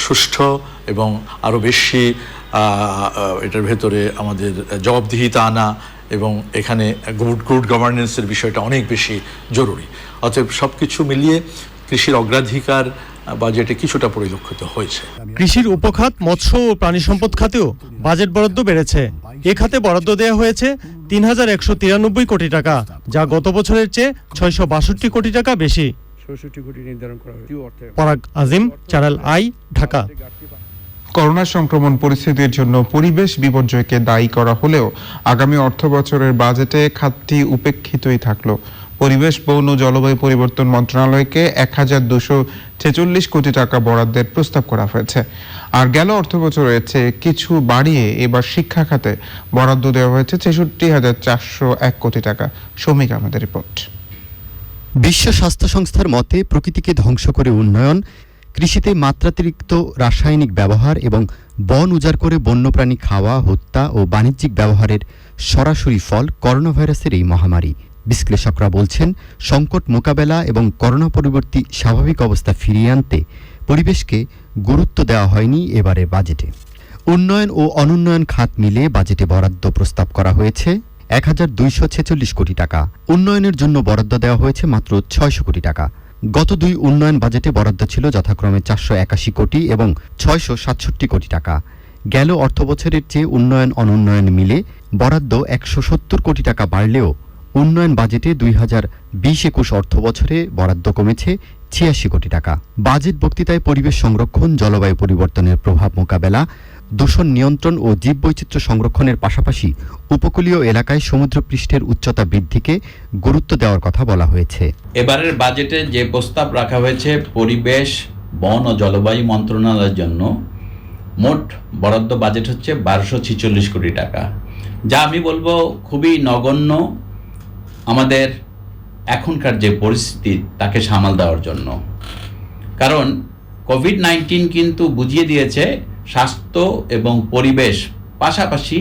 সুষ্ঠু এবং আরও বেশি এটার ভেতরে আমাদের জবাবদিহিতা আনা এবং এখানে গুড গভর্নেন্সের বিষয়টা অনেক বেশি জরুরি। অতএব সব কিছু মিলিয়ে কৃষির অগ্রাধিকার বাজেটে কিছুটা পরিলক্ষিত হয়েছে। কৃষির উপখাত মৎস্য ও প্রাণী সম্পদ খাতেও বাজেট বরাদ্দ বেড়েছে। এ খাতে বরাদ্দ দেওয়া হয়েছে 3,193 কোটি টাকা, যা গত বছরের চেয়ে 662 কোটি টাকা বেশি। ৬৬ কোটি নির্ধারণ করা হয়েছে। পরাগ আজিম, চ্যানেল আই, ঢাকা। করোনা সংক্রমণ পরিস্থিতির জন্য পরিবেশ বিপর্যয়কে দায়ী করা হলেও আগামী অর্থ বছরের বাজেটে খাতটি উপেক্ষিতই থাকলো। পরিবেশ, বন ও জলবায়ু পরিবর্তন মন্ত্রণালয়কে 1,246 কোটি টাকা বরাদ্দের প্রস্তাব করা হয়েছে। আর গেল অর্থ বছরের চেয়ে কিছু বাড়িয়ে এবার শিক্ষা খাতে বরাদ্দ দেওয়া হয়েছে 66,401 কোটি টাকা। শ্রমিক আমাদের রিপোর্ট। বিশ্ব স্বাস্থ্য সংস্থার মতে প্রকৃতিকে ধ্বংস করে উন্নয়ন, কৃষিতে মাত্রাতিরিক্ত রাসায়নিক ব্যবহার এবং বন উজাড় করে বন্যপ্রাণী খাওয়া, হত্যা ও বাণিজ্যিক ব্যবহারের সরাসরি ফল করোনা ভাইরাসের এই মহামারী। বিশ্লেষকরা বলছেন, সংকট মোকাবেলা এবং করোনা পরবর্তী স্বাভাবিক অবস্থা ফিরিয়ে আনতে পরিবেশকে গুরুত্ব দেওয়া হয়নি এবারের বাজেটে। উন্নয়ন ও অনুন্নয়ন খাত মিলে বাজেটে বরাদ্দ প্রস্তাব করা হয়েছে 1,246 কোটি টাকা। উন্নয়নের জন্য বরাদ্দ দেওয়া হয়েছে মাত্র 600 কোটি টাকা। গত 2 উন্নয়ন বাজেটে বরাদ্দ ছিল যথাক্রমে 481 কোটি এবং 667 কোটি টাকা। গেল অর্থবছরের চেয়ে উন্নয়ন অনুন্নয়ন মিলে বরাদ্দ 170 কোটি টাকা বাড়লেও উন্নয়ন বাজেটে 2020-21 অর্থবছরে বরাদ্দ কমেছে 86 কোটি টাকা। বাজেট বক্তৃতায় পরিবেশ সংরক্ষণ, জলবায়ু পরিবর্তনের প্রভাব মোকাবেলা, দূষণ নিয়ন্ত্রণ ও জীববৈচিত্র্য সংরক্ষণের পাশাপাশি উপকূলীয় এলাকায় সমুদ্রপৃষ্ঠের উচ্চতা বৃদ্ধিকে গুরুত্ব দেওয়ার কথা বলা হয়েছে। এবারের বাজেটে যে প্রস্তাব রাখা হয়েছে পরিবেশ, বন ও জলবায়ু মন্ত্রণালয়ের জন্য মোট বরাদ্দ বাজেট হচ্ছে 1,246 কোটি টাকা, যা আমি বলবো খুবই নগণ্য আমাদের এখনকার যে পরিস্থিতি তাকে সামাল দেওয়ার জন্য। কারণ কোভিড-19 কিন্তু বুঝিয়ে দিয়েছে স্বাস্থ্য এবং পরিবেশ পাশাপাশি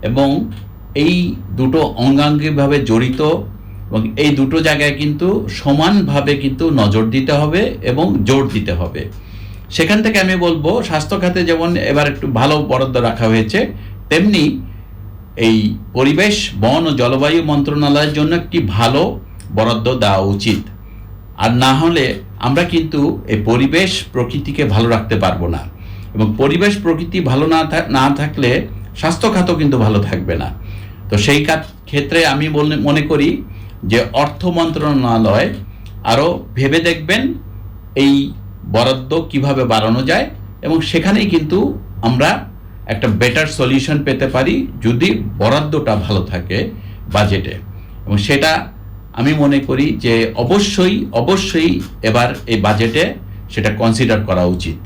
এবং এই দুটো অঙ্গাঙ্গিভাবে জড়িত এবং এই দুটো জায়গায় কিন্তু সমানভাবে কিন্তু নজর দিতে হবে এবং জোর দিতে হবে। সেখান থেকে আমি বলবো স্বাস্থ্য খাতে যেমন এবার একটু ভালো বরাদ্দ রাখা হয়েছে, তেমনি এই পরিবেশ, বন ও জলবায়ু মন্ত্রণালয়ের জন্য একটি ভালো বরাদ্দ দেওয়া উচিত। আর না হলে আমরা কিন্তু এই পরিবেশ প্রকৃতিকে ভালো রাখতে পারবো না, এবং পরিবেশ প্রকৃতি ভালো না থাকলে স্বাস্থ্য খাতও কিন্তু ভালো থাকবে না। তো সেই ক্ষেত্রে আমি মনে করি যে অর্থ মন্ত্রণালয় আরও ভেবে দেখবেন এই বরাদ্দ কিভাবে বাড়ানো যায়, এবং সেখানেই কিন্তু আমরা একটা বেটার সলিউশন পেতে পারি যদি বরাদ্দটা ভালো থাকে বাজেটে। এবং সেটা আমি মনে করি যে অবশ্যই এবার এই বাজেটে সেটা কনসিডার করা উচিত।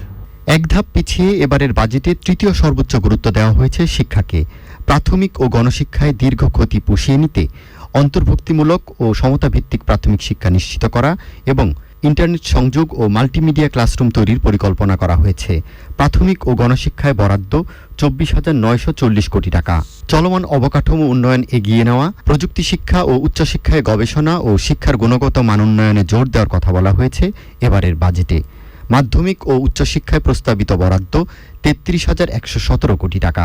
এক ধাপ পিছিয়ে এবারের বাজেটে তৃতীয় সর্বোচ্চ গুরুত্ব দেওয়া হয়েছে শিক্ষাকে। প্রাথমিক ও গণশিক্ষায় দীর্ঘ ক্ষতি পুষিয়ে নিতে অন্তর্ভুক্তিমূলক ও সমতাভিত্তিক প্রাথমিক শিক্ষা নিশ্চিত করা এবং ইন্টারনেট সংযোগ ও মাল্টিমিডিয়া ক্লাসরুম তৈরির পরিকল্পনা করা হয়েছে। প্রাথমিক ও গণশিক্ষায় বরাদ্দ 24,940 কোটি টাকা। চলমান অবকাঠামো উন্নয়ন এগিয়ে নেওয়া, প্রযুক্তি শিক্ষা ও উচ্চশিক্ষায় গবেষণা ও শিক্ষার গুণগত মান উন্নয়নে জোর দেওয়ার কথা বলা হয়েছে এবারের বাজেটে। মাধ্যমিক ও উচ্চশিক্ষায় প্রস্তাবিত বরাদ্দ 33,117 কোটি টাকা।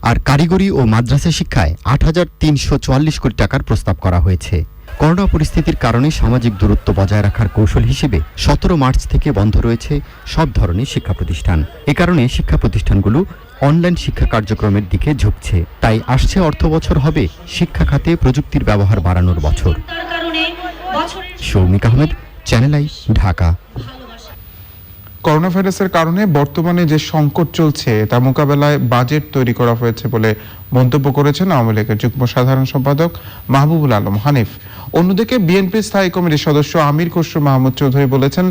আর কারিগরি ও মাদ্রাসা শিক্ষায় 8,344 কোটি টাকার প্রস্তাব করা হয়েছে। করোনা পরিস্থিতির কারণে সামাজিক দূরত্ব বজায় রাখার কৌশল হিসেবে 17 মার্চ থেকে বন্ধ রয়েছে সব ধরনের শিক্ষা প্রতিষ্ঠান। এ কারণে শিক্ষা প্রতিষ্ঠানগুলো অনলাইন শিক্ষা কার্যক্রমের দিকে ঝুঁকছে। তাই আসছে অর্থবছর হবে শিক্ষা খাতে প্রযুক্তির ব্যবহার বাড়ানোর বছর। Shoumik Ahmed, channel I, Dhaka. Corona ভাইরাসের কারণে বর্তমানে যে সংকট চলছে তা মোকাবেলায় বাজেট তৈরি করা হয়েছে বলে মন্তব্য করেছেন আওয়ামী লীগের যুগ্ম সাধারণ সম্পাদক মাহবুবুল আলম হানিফ। অন্যদিকে বিএনপি স্থায়ী কমিটির সদস্য আমির খসরু মাহমুদ চৌধুরী বলেছেন,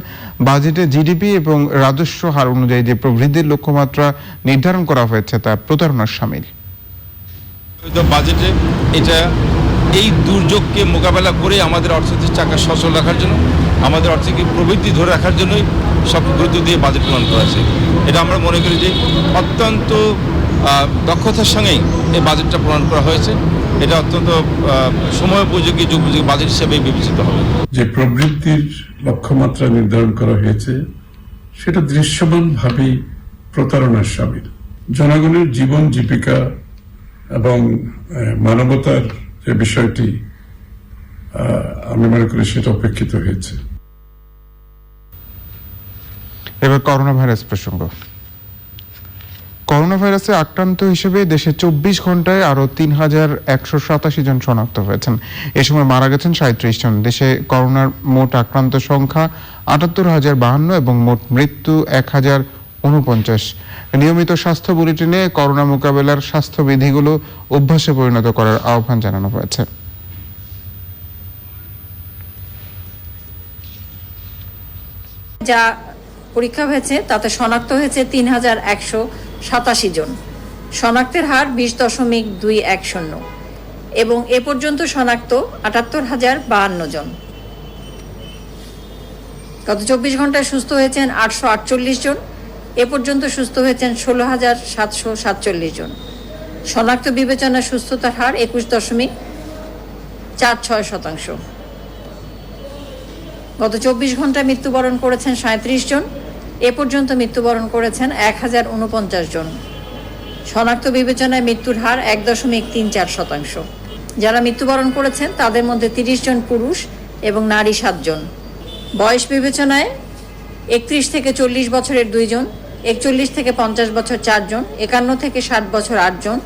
বাজেটে জিডিপি এবং রাজস্ব হার অনুযায়ী যে প্রবৃদ্ধির লক্ষ্যমাত্রা নির্ধারণ করা হয়েছে তা প্রতারণার শামিল। বাজেটে এটা এই দুর্যোগকে মোকাবেলা করে আমাদের অর্থনীতির চাকা সচল রাখার জন্য, আমাদের অর্থনৈতিক প্রবৃদ্ধি ধরে রাখার জন্যই সব গুরুত্ব দিয়ে বাজেট প্রণয়ন করা হয়েছে। এটা আমরা মনে করি যে অত্যন্ত দক্ষতার সঙ্গেই এই বাজেটটা প্রণয়ন করা হয়েছে। এটা অত্যন্ত সময়োপযোগী যুগোপযোগী বাজেট হিসেবে বিবেচিত হবে। যে প্রবৃদ্ধির লক্ষ্যমাত্রা নির্ধারণ করা হয়েছে সেটা দৃশ্যমানভাবেই প্রতারণার শামিল। জনগণের জীবন জীবিকা এবং মানবতার যে বিষয়টি আমি মনে করি সেটা উপেক্ষিত হয়েছে। এবার করোনা ভাইরাস প্রসঙ্গ। করোনা ভাইরাসে আক্রান্ত হিসেবে দেশে 24 ঘন্টায় আরো 3187 জন শনাক্ত হয়েছেন। এ সময় মারা গেছেন 37 জন। দেশে করোনার মোট আক্রান্ত সংখ্যা 78,052 এবং মোট মৃত্যু 1049। নিয়মিত স্বাস্থ্য বুলেটিনে করোনা মোকাবেলার স্বাস্থ্যবিধিগুলো অভ্যাসে পরিণত করার আহ্বান জানানো হয়েছে। যা পরীক্ষা হয়েছে তাতে শনাক্ত হয়েছে 3187 জন। শনাক্তের হার 20.210 এবং এ পর্যন্ত শনাক্ত 78,052 জন। গত 24 ঘন্টায় সুস্থ হয়েছেন 848 জন। এ পর্যন্ত সুস্থ হয়েছেন 16,747 জন। শনাক্ত বিবেচনা সুস্থতার হার 21.46%। গত 24 ঘন্টায় মৃত্যুবরণ করেছেন 37 জন। এ পর্যন্ত মৃত্যুবরণ করেছেন 1049 জন। শনাক্ত বিবেচনায় মৃত্যুর হার 1.34%। যারা মৃত্যুবরণ করেছেন তাদের মধ্যে 30 জন পুরুষ এবং নারী 7 জন। বয়স বিবেচনায় 31 থেকে 40 বছরের 2 জন, 41 থেকে 50 বছর 4 জন, 51 থেকে 60 বছর 8 জন,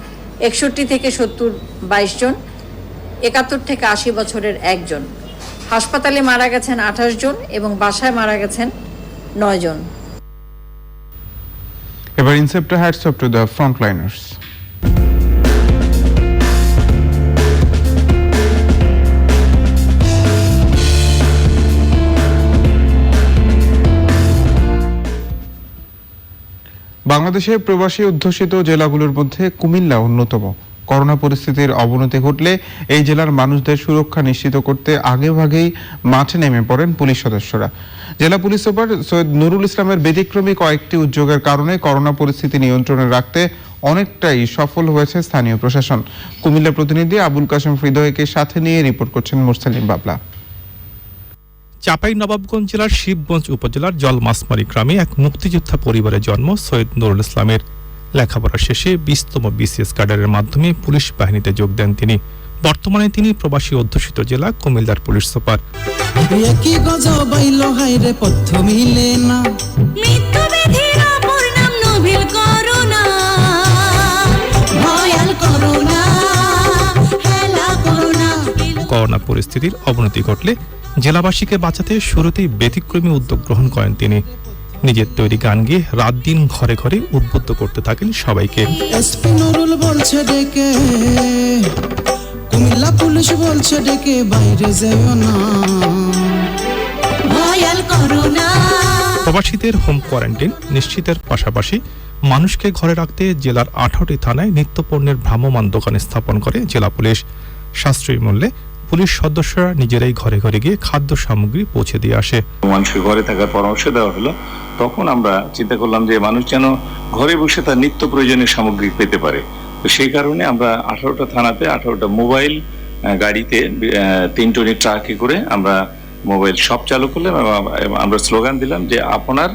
61 থেকে 70 22 জন, 71 থেকে 80 বছরের 1 জন। হাসপাতালে মারা গেছেন 28 জন এবং বাসায় মারা গেছেন 9 জন। এবার ইনসেপ্টার হ্যাটস অফ টু দ্য ফ্রন্টলাইনার্স। বাংলাদেশের প্রবাসী অধ্যুষিত জেলাগুলোর মধ্যে কুমিল্লা অন্যতম। করোনা পরিস্থিতির অবনতি ঘটলে এই জেলার মানুষদের সুরক্ষা নিশ্চিত করতে আগেভাগেই মাঠে নেমে পড়েন পুলিশ সদস্যরা। জেলা পুলিশ সুপার সৈয়দ নুরুল ইসলামের ব্যতিক্রমী কয়েকটি উদ্যোগের কারণে করোনা পরিস্থিতি নিয়ন্ত্রণে রাখতে অনেকটাই সফল হয়েছে স্থানীয় প্রশাসন। কুমিল্লা প্রতিনিধি আবুল কাশেম হৃদয়কে সাথে নিয়ে রিপোর্ট করছেন মুরসালিম বাবলা। চাঁপাইনবাবগঞ্জ জেলার শিবগঞ্জ উপজেলার জলমাসমারি গ্রামে এক মুক্তিযোদ্ধা পরিবারে জন্ম সৈয়দ নুরুল ইসলামের। লেখাপড়া শেষে 20তম বিসিএস ক্যাডারের মাধ্যমে পুলিশ বাহিনীতে যোগ দেন তিনি। বর্তমানে তিনি প্রবাসী অধ্যুষিত জেলা কুমিল্লার পুলিশ সুপার। করোনা পরিস্থিতির অবনতি ঘটলে জেলাবাসীকে বাঁচাতে শুরুতেই ব্যতিক্রমী উদ্যোগ গ্রহণ করেন তিনি। নিজের তৈরি গান গিয়ে রাত দিন ঘরে ঘরে উদ্বুদ্ধ করতে থাকেন সবাইকে। কুমিল্লা পুলিশ বলছে ডেকে বাইরে যেও না, ভয়াল করোনা। প্রবাসীদের হোম কোয়ারেন্টাইন নিশ্চিতের পাশাপাশি মানুষকে ঘরে রাখতে জেলার 18টি থানায় নিত্যপণ্যের ভ্রাম্যমাণ দোকান স্থাপন করে জেলা পুলিশ। সাশ্রয়ী মূল্যে পুলিশ সদস্যরা নিজেরাই ঘরে ঘরে গিয়ে খাদ্য সামগ্রী পৌঁছে দিয়ে আসে। মানুষকে ঘরে থাকার পরামর্শ দেওয়া হলো, তখন আমরা চিন্তা করলাম যে মানুষ যেন ঘরে বসে তার নিত্য প্রয়োজনীয় সামগ্রী পেতে পারে। তো সেই কারণে আমরা 18টা থানাতে 18টা মোবাইল গাড়িতে 3 টনি ট্রাকে করে আমরা মোবাইল শপ চালু করলাম এবং আমরা স্লোগান দিলাম যে আপনার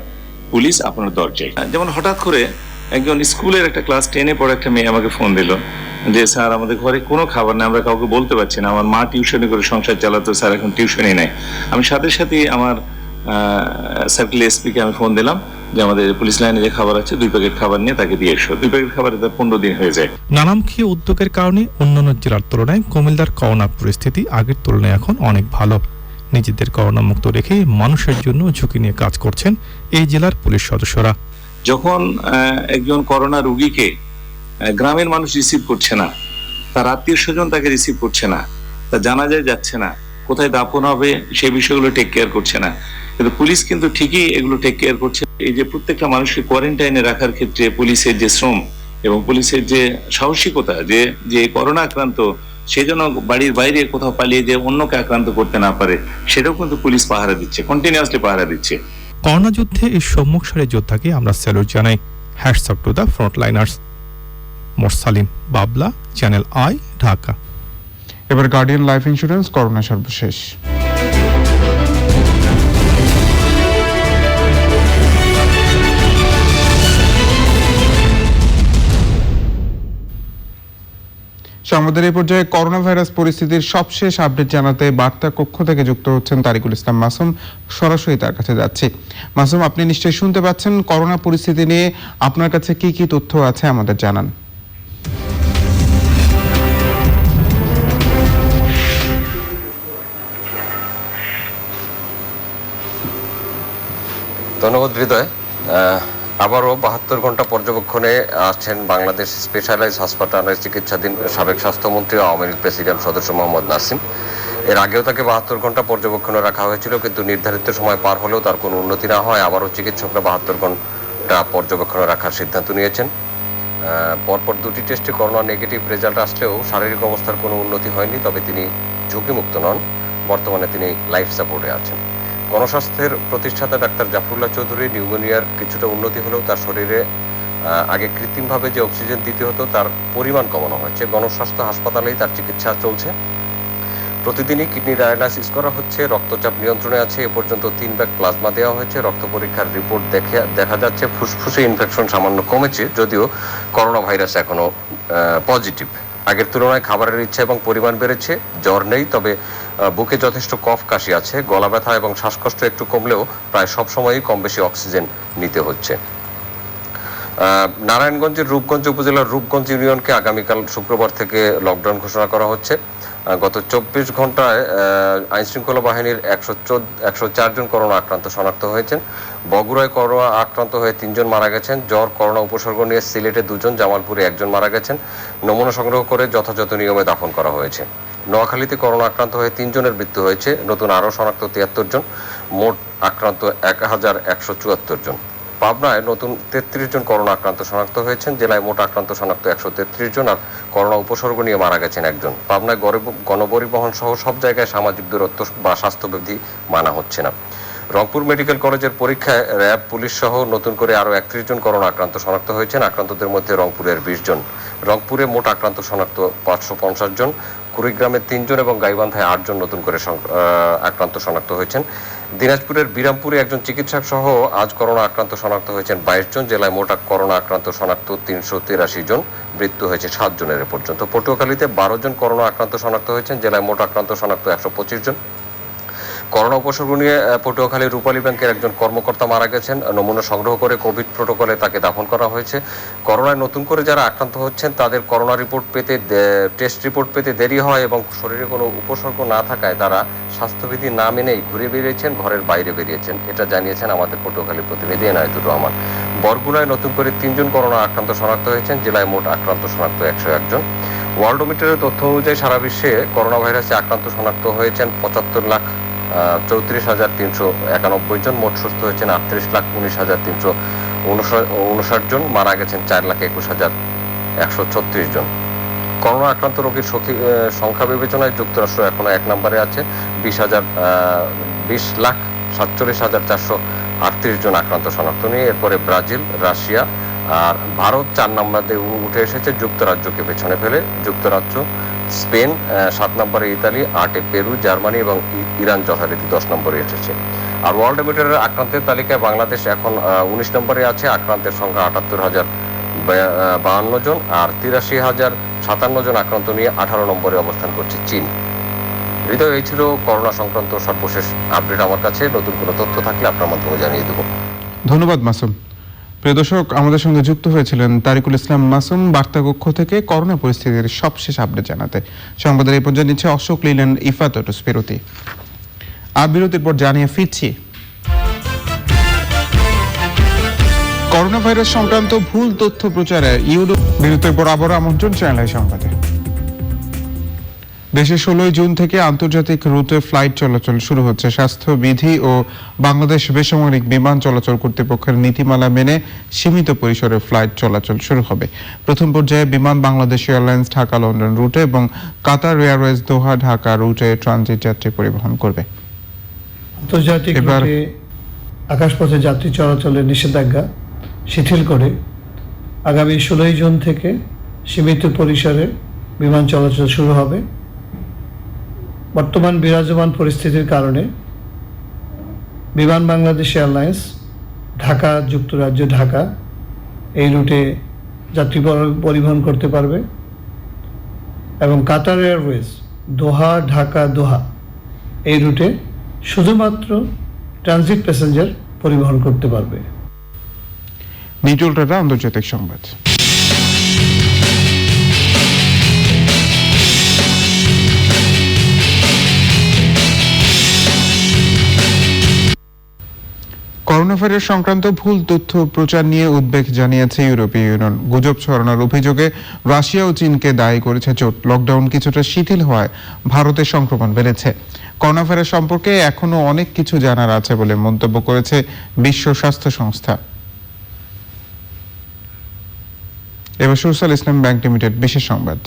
পুলিশ আপনার দরজায়। যেমন হঠাৎ করে একজন স্কুলের একটা ক্লাস 10-এ পড়া একটা মেয়ে আমাকে ফোন দিল যে স্যার আমাদের ঘরে কোনো খাবার নেই, আমরা কাউকে বলতে পারছি না, আমার মা টিউশনি করে সংসার চালাতো, স্যার এখন টিউশনই নেই। আমি সাথে সাথে আমার সার্কেল এসপিকে আমি ফোন দিলাম যে আমাদের পুলিশ লাইনে যে খাবার আছে 2 প্যাকেট খাবার নিয়ে তাকে দিয়ে এসো। 2 প্যাকেট খাবারে তার 15 দিন হয়ে যায়। নানামুখী উদ্যোগের কারণে অন্যান্য জেলার তুলনায় কুমিল্লার করোনা পরিস্থিতি আগের তুলনায় এখন অনেক ভালো। নিজেদের করোনা মুক্ত রেখে মানুষের জন্য ঝুঁকি নিয়ে কাজ করছেন এই জেলার পুলিশ সদস্যরা। যখন একজন করোনা রোগীকে গ্রামের মানুষ রিসিভ করছে না, তার আত্মীয় স্বজন তাকে রিসিভ করছে না, তার জানাজায় যাচ্ছে না, কোথায় দাফন হবে সেই বিষয়গুলো টেক কেয়ার করছে না, কিন্তু পুলিশ কিন্তু ঠিকই এগুলো টেক কেয়ার করছে। এই যে প্রত্যেকটা মানুষকে কোয়ারেন্টাইনে রাখার ক্ষেত্রে পুলিশের যে শ্রম এবং পুলিশের যে সাহসিকতা, যে করোনা আক্রান্ত সে যেন বাড়ির বাইরে কোথাও পালিয়ে যে অন্যকে আক্রান্ত করতে না পারে, সেটাও কিন্তু পুলিশ পাহারা দিচ্ছে, কন্টিনিউয়াসলি পাহারা দিচ্ছে। করোনা যুদ্ধে এই সম্মুখ সারির যোদ্ধাকে আমরা স্যালুট জানাই। Hats off to the frontliners. Morsalim Babla, channel I, Dhaka. এবার গার্ডিয়ান লাইফ ইন্স্যুরেন্স করোনা সর্বশেষ। আমাদের এই পর্যায়ে করোনা ভাইরাস পরিস্থিতির সবশেষ আপডেট জানাতে বার্তা কক্ষ থেকে যুক্ত হচ্ছেন তারিকুল ইসলাম মাসুম। সরাসরি তার কাছে যাচ্ছি। মাসুম, আপনি নিশ্চয়ই শুনতে পাচ্ছেন, করোনা পরিস্থিতি নিয়ে আপনার কাছে কি কি তথ্য আছে আমাদের জানান। ধন্যবাদ হৃদয়। আবারও 72 ঘন্টা পর্যবেক্ষণে আছেন বাংলাদেশ স্পেশালাইজ হাসপাতালের চিকিৎসাধীন সাবেক স্বাস্থ্যমন্ত্রী আওয়ামী লীগ প্রেসিডেন্ট সদস্য মোহাম্মদ নাসিম। এর আগেও তাকে 72 ঘন্টা পর্যবেক্ষণে রাখা হয়েছিল, কিন্তু নির্ধারিত সময় পার হলেও তার কোনো উন্নতি না হয় আবারও চিকিৎসকরা 72 ঘন্টা পর্যবেক্ষণে রাখার সিদ্ধান্ত নিয়েছেন। পরপর 2টি টেস্টে করোনা নেগেটিভ রেজাল্ট আসলেও শারীরিক অবস্থার কোনো উন্নতি হয়নি, তবে তিনি ঝুঁকিমুক্ত নন। বর্তমানে তিনি লাইফ সাপোর্টে আছেন। গণস্বাস্থ্যের প্রতিষ্ঠাতা ডাক্তার জাফরুল্লাহ চৌধুরী নিউমোনিয়ার কিছুটা উন্নতি হলেও তার শরীরে আগে কৃত্রিমভাবে যে অক্সিজেন দিতে হতো তার পরিমাণ কমানো হয়েছে। গণস্বাস্থ্য হাসপাতালেই তার চিকিৎসা চলছে। প্রতিদিনই কিডনি ডায়ালাইসিস করা হচ্ছে, রক্তচাপ নিয়ন্ত্রণে আছে। এ পর্যন্ত 3 ব্যাগ প্লাজমা দেওয়া হয়েছে। রক্ত পরীক্ষার রিপোর্ট দেখা যাচ্ছে ফুসফুসে ইনফেকশন সামান্য কমেছে, যদিও করোনা ভাইরাস এখনো পজিটিভ। আগের তুলনায় খাবারের ইচ্ছা এবং পরিমাণ বেড়েছে। জ্বর নেই, তবে বুকে যথেষ্ট কফ কাশি আছে। গলা ব্যথা এবং শ্বাসকষ্ট একটু কমলেও প্রায় সব সময়ই কম বেশি অক্সিজেন নিতে হচ্ছে। নারায়ণগঞ্জের রূপগঞ্জ উপজেলার রূপগঞ্জ ইউনিয়নকে আগামীকাল শুক্রবার থেকে লকডাউন ঘোষণা করা হচ্ছে। গত 24 ঘন্টায় আইনশৃঙ্খলা বাহিনীর 104 জন করোনা আক্রান্ত শনাক্ত হয়েছেন। বগুড়ায় করোনা আক্রান্ত হয়ে 3 জন মারা গেছেন। জ্বর করোনা উপসর্গ নিয়ে সিলেটে 2 জন, জামালপুরে 1 জন মারা গেছেন। নমুনা সংগ্রহ করে যথাযথ নিয়মে দাফন করা হয়েছে। নোয়াখালীতে করোনা আক্রান্ত হয়ে 3 জনের মৃত্যু হয়েছে। নতুন আরও শনাক্ত 73 জন, মোট আক্রান্ত 1174 জন। পাবনায় নতুন 33 জন করোনা আক্রান্ত শনাক্ত হয়েছেন। জেলায় মোট আক্রান্ত শনাক্ত 133 জন, আর করোনা উপসর্গ নিয়ে মারা গেছেন 1 জন। পাবনায় গণপরিবহন সহ সব জায়গায় সামাজিক দূরত্ব বা স্বাস্থ্যবিধি মানা হচ্ছে না। রংপুর মেডিকেল কলেজের পরীক্ষায় র্যাব, পুলিশ সহ নতুন করে আরও 31 জন করোনা আক্রান্ত শনাক্ত হয়েছেন। আক্রান্তদের মধ্যে রংপুরের 20 জন। রংপুরে মোট আক্রান্ত শনাক্ত 550 জন। কুড়িগ্রামে 3 জন এবং গাইবান্ধায় 8 জন নতুন করে আক্রান্ত শনাক্ত হয়েছেন। দিনাজপুরের বিরামপুরে 1 জন চিকিৎসক সহ আজ করোনা আক্রান্ত শনাক্ত হয়েছেন 22 জন। জেলায় মোট করোনা আক্রান্ত শনাক্ত 383 জন, মৃত্যু হয়েছে 7 জনের পর্যন্ত। পটুয়াখালীতে 12 জন করোনা আক্রান্ত শনাক্ত হয়েছেন। জেলায় মোট আক্রান্ত শনাক্ত 125 জন। করোনা উপসর্গ নিয়ে পটুয়াখালীর রূপালী ব্যাংকের 1 জন কর্মকর্তা মারা গেছেন। নমুনা সংগ্রহ করে কোভিড প্রোটোকলে তাকে দাফন করা হয়েছে। করোনায় নতুন করে যারা আক্রান্ত হচ্ছেন তাদের করোনা রিপোর্ট পেতে, টেস্ট রিপোর্ট পেতে দেরি হয় এবং শরীরে কোনো উপসর্গ না থাকায় তারা স্বাস্থ্যবিধি না মেনেই ঘুরে বেরিয়েছেন, ঘরের বাইরে বেরিয়েছেন। এটা জানিয়েছেন আমাদের পটুয়াখালী প্রতিনিধি এনায়েতুর রহমান। বরগুনায় নতুন করে 3 জন করোনা আক্রান্ত শনাক্ত হয়েছেন। জেলায় মোট আক্রান্ত শনাক্ত 101 জন। ওয়ার্ল্ডোমিটারের তথ্য অনুযায়ী সারা বিশ্বে করোনা ভাইরাসে আক্রান্ত শনাক্ত হয়েছেন 75,34,391 জন। মোট সুস্থ হয়েছেন 38,19,359 জন। মারা গেছেন 4,21,136 জন। করোনা আক্রান্ত রোগীর সংখ্যা বিবেচনায় যুক্তরাষ্ট্র এখনো 1 নম্বরে আছে। 20,47,438 জন আক্রান্ত শনাক্ত নিয়ে। এরপরে ব্রাজিল, রাশিয়া আর ভারত 4 নম্বরে উঠে এসেছে, যুক্তরাজ্যকে পেছনে ফেলে। যুক্তরাজ্য, স্পেন 7 নম্বরে, ইতালি 8-এ পেরু, জার্মানি এবং ইরান যথারীতি 10 নম্বরে এসেছে। আর ওয়ার্ল্ডোমিটারের আক্রান্তের তালিকায় বাংলাদেশ এখন 19 নম্বরে আছে। আক্রান্তের সংখ্যা 78,052 জন আর 83,700 57 জন আক্রান্ত নিয়ে 18 নম্বরে অবস্থান করছে চীন। হৃদয়, এই ছিল করোনা সংক্রান্ত সর্বশেষ আপডেট। আমার কাছে নতুন কোনো তথ্য থাকলে আপনার মাধ্যমে জানিয়ে দেব। ধন্যবাদ মাসুম। প্রিয় দর্শক, আমাদের সঙ্গে যুক্ত হয়েছিলেন তারিকুল ইসলাম মাসুম বার্তা কক্ষ থেকে করোনা পরিস্থিতির সবশেষ আপডেট জানাতে। সংবাদের এই পর্যায়ে নিচ্ছে অশোক লিলেন ইফাত বিরতি। আর বিরতির পর জানিয়ে ফিরছি করোনা ভাইরাস সংক্রান্ত ভুল তথ্য প্রচারে ইউরোপ। বিরতির পর আবারও আমন্ত্রণ চ্যানেল সংবাদে। দেশে 16 জুন থেকে আন্তর্জাতিক রুটে ফ্লাইট চলাচল শুরু হচ্ছে। স্বাস্থ্যবিধি ও বাংলাদেশ বেসামরিক বিমান চলাচল কর্তৃপক্ষের নীতিমালা মেনে সীমিত পরিসরে ফ্লাইট চলাচল শুরু হবে। প্রথম পর্যায়ে বিমান বাংলাদেশ এয়ারলাইন্স ঢাকা লন্ডন রুটে এবং কাতার এয়ারওয়েজ দোহা ঢাকা রুটে ট্রানজিট যাত্রী পরিবহন করবে। আন্তর্জাতিক রুটে আকাশপথে যাত্রী চলাচলের নিষেধাজ্ঞা শিথিল করে আগামী 16 জুন থেকে সীমিত পরিসরে বিমান চলাচল শুরু হবে। বর্তমান বিরাজমান পরিস্থিতির কারণে বিমান বাংলাদেশ এয়ারলাইন্স ঢাকা যুক্তরাজ্য ঢাকা এই রুটে যাত্রী পরিবহন করতে পারবে এবং কাতার এয়ারওয়েজ দোহা ঢাকা দোহা এই রুটে শুধুমাত্র ট্রানজিট প্যাসেঞ্জার পরিবহন করতে পারবে। নিউজ টাটা আন্তর্জাতিক সংবাদ। করোনা ভাইরাস সংক্রান্ত ভুল তথ্য প্রচার নিয়ে উদ্বেগ জানিয়েছে ইউরোপীয় ইউনিয়ন। গুজব ছড়ানোর অভিযোগে রাশিয়া ও চীনকে দায়ী করেছে জোট। লকডাউন কিছুটা শিথিল হওয়ায় ভারতে সংক্রমণ বেড়েছে। করোনা ভাইরাস সম্পর্কে এখনো অনেক কিছু জানার আছে বলে মন্তব্য করেছে বিশ্ব স্বাস্থ্য সংস্থা। এবার সোশ্যাল ইসলাম ব্যাংক লিমিটেড বিশেষ সংবাদ।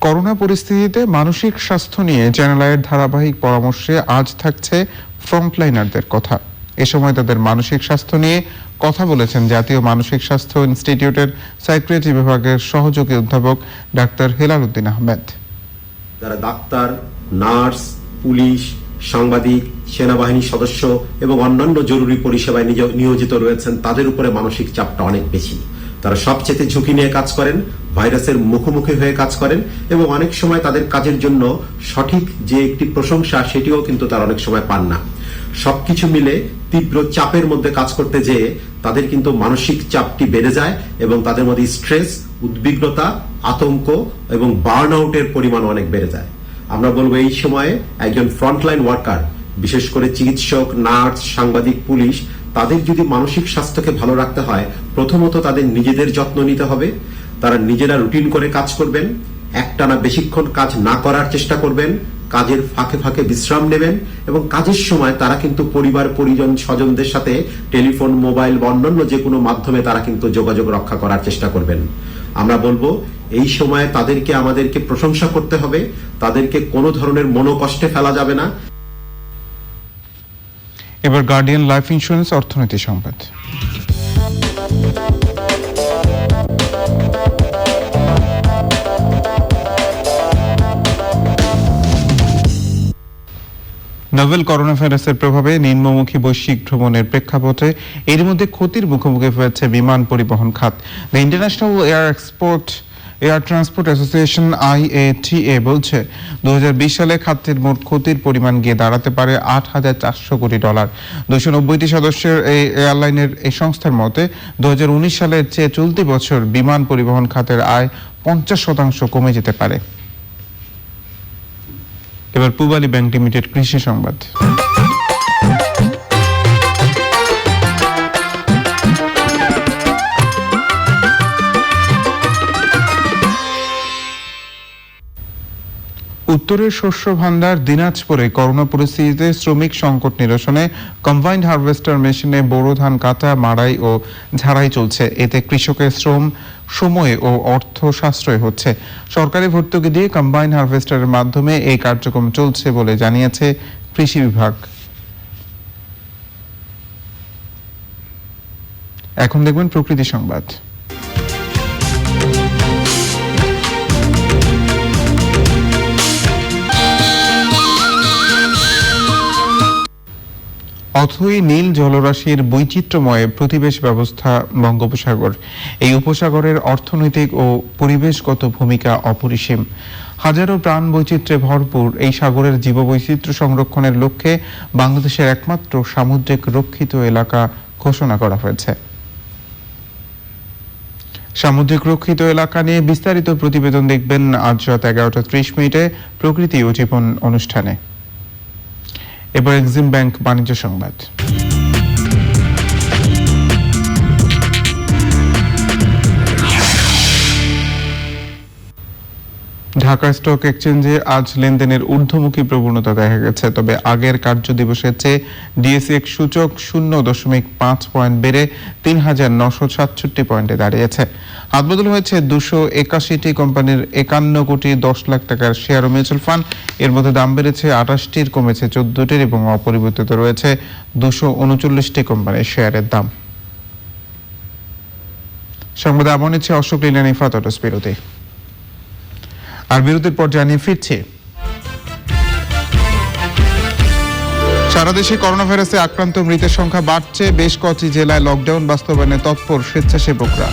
করোনা পরিস্থিতিতে মানসিক স্বাস্থ্য নিয়ে চ্যানেল আইয়ের ধারাবাহিক পরামর্শে আজ থাকছে ফ্রন্টলাইনারদের কথা। এ সময় তাদের মানসিক স্বাস্থ্য নিয়ে কথা বলেছেন জাতীয় মানসিক স্বাস্থ্য ইনস্টিটিউটের সাইকিয়াট্রি বিভাগের সহযোগী অধ্যাপক ডাক্তার হেলাল উদ্দিন আহমেদ। যারা ডাক্তার, নার্স, পুলিশ, সাংবাদিক, সেনাবাহিনী সদস্য এবং অন্যান্য জরুরি পরিষেবায় নিয়োজিত রয়েছেন, তাদের উপরে মানসিক চাপটা অনেক বেশি। তারা সবচেয়ে ঝুঁকি নিয়ে কাজ করেন, ভাইরাসের মুখোমুখি হয়ে কাজ করেন এবং অনেক সময় তাদের কাজের জন্য সঠিক যে একটি প্রশংসা সেটিও কিন্তু তারা অনেক সময় পান না। সবকিছু মিলে তীব্র চাপের মধ্যে কাজ করতে যেয়ে তাদের কিন্তু মানসিক চাপটি বেড়ে যায় এবং তাদের মধ্যে স্ট্রেস, উদ্বিগ্নতা, আতঙ্ক এবং বার্ন আউটের পরিমাণ অনেক বেড়ে যায়। আমরা বলবো এই সময়ে একজন ফ্রন্টলাইন ওয়ার্কার, বিশেষ করে চিকিৎসক, নার্স, সাংবাদিক, পুলিশ, তাদের যদি মানসিক স্বাস্থ্যকে ভালো রাখতে হয়, প্রথমত তাদের নিজেদের যত্ন নিতে হবে। তারা নিজেরা রুটিন করে কাজ করবেন, একটানা বেশিক্ষণ কাজ না করার চেষ্টা করবেন, কাজের ফাঁকে ফাঁকে বিশ্রাম নেবেন এবং কাজের সময় তারা কিন্তু পরিবার, পরিজন, স্বজনদের সাথে টেলিফোন, মোবাইল বা অন্যান্য যে কোনো মাধ্যমে তারা কিন্তু যোগাযোগ রক্ষা করার চেষ্টা করবেন। আমরা বলবো এই সময়ে তাদেরকে আমাদেরকে প্রশংসা করতে হবে, তাদেরকে কোনো ধরনের মনোকষ্টে ফেলা যাবে না। এবার গার্ডিয়ান লাইফ ইন্স্যুরেন্স অর্থনীতি সংবাদ। নোভেল করোনা ভাইরাসের প্রভাবে নিম্নমুখী বৈশ্বিক ভ্রমণের প্রেক্ষাপটে এর মধ্যে ক্ষতির মুখোমুখি হয়েছে বিমান পরিবহন খাত। The international air transport association IATA বলছে 2020 সালে খাতের মোট ক্ষতির পরিমাণ গিয়ে দাঁড়াতে পারে $8,400 কোটি। 290টি সদস্যের এই এয়ারলাইনের এই সংস্থার মতে 2019 সালের চেয়ে চলতি বছর বিমান পরিবহন খাতের আয় 50% কমে যেতে পারে। এবার পূবালী ব্যাংক লিমিটেড কৃষি সংবাদ। উত্তরের শস্য ভান্ডার দিনাজপুরে করোনা পরিস্থিতিতে শ্রমিক সংকট নিরসনে কম্বাইন্ড হারভেস্টার মেশিনে বোরো ধান কাটা, মাড়াই ও ঝাড়াই চলছে। এতে কৃষকের শ্রম, সময় ও অর্থ সাশ্রয় হচ্ছে। সরকারি ভর্তুকি দিয়ে কম্বাইন্ড হারভেস্টারের মাধ্যমে এই কার্যক্রম চলছে বলে জানিয়েছে কৃষি বিভাগ। এখন দেখবেন প্রকৃতি সংবাদ। অথই নীল জলরাশির বৈচিত্র্যময় প্রতিবেশ ব্যবস্থা বঙ্গোপসাগর। এই উপসাগরের অর্থনৈতিক ও পরিবেশগত ভূমিকা অপরিসীম। হাজারো প্রাণ বৈচিত্র্যে ভরপুর এই সাগরের জীববৈচিত্র্য সংরক্ষণের লক্ষ্যে বাংলাদেশের একমাত্র সামুদ্রিক রক্ষিত এলাকা ঘোষণা করা হয়েছে। সামুদ্রিক রক্ষিত এলাকা নিয়ে বিস্তারিত প্রতিবেদন দেখবেন আজ রাত 11:30 প্রকৃতি ও জীবন অনুষ্ঠানে। এবার এক্সিম ব্যাংক বাণিজ্য সংবাদ। ঢাকা স্টক এক্সচেঞ্জে আজ লেনদেনের ঊর্ধ্বমুখী প্রবণতা দেখা গেছে, তবে আগের কার্য দিবসের চেয়ে ডিএসইএক্স সূচক 0.5 পয়েন্ট বেড়ে ৩,৯৬৭ পয়েন্টে দাঁড়িয়েছে। হাতবদল হয়েছে 281টি কোম্পানির 51 কোটি 10 লাখ টাকার শেয়ার ও মিউচুয়াল ফান্ড। এর মধ্যে দাম বেড়েছে 28টির, কমেছে 14টির এবং অপরিবর্তিত রয়েছে 239টি কোম্পানির শেয়ারের দাম। সংবাদে আমন ইচ্ছে অশোক লিনা নিফাত বিরতি। আর বিরতির পর জানিয়ে ফিরছি। সারা দেশে করোনা ভাইরাসে আক্রান্ত মৃতের সংখ্যা বাড়ছে। বেশ কয়েকটি জেলায় লকডাউন বাস্তবায়নে তৎপর স্বেচ্ছাসেবকরা।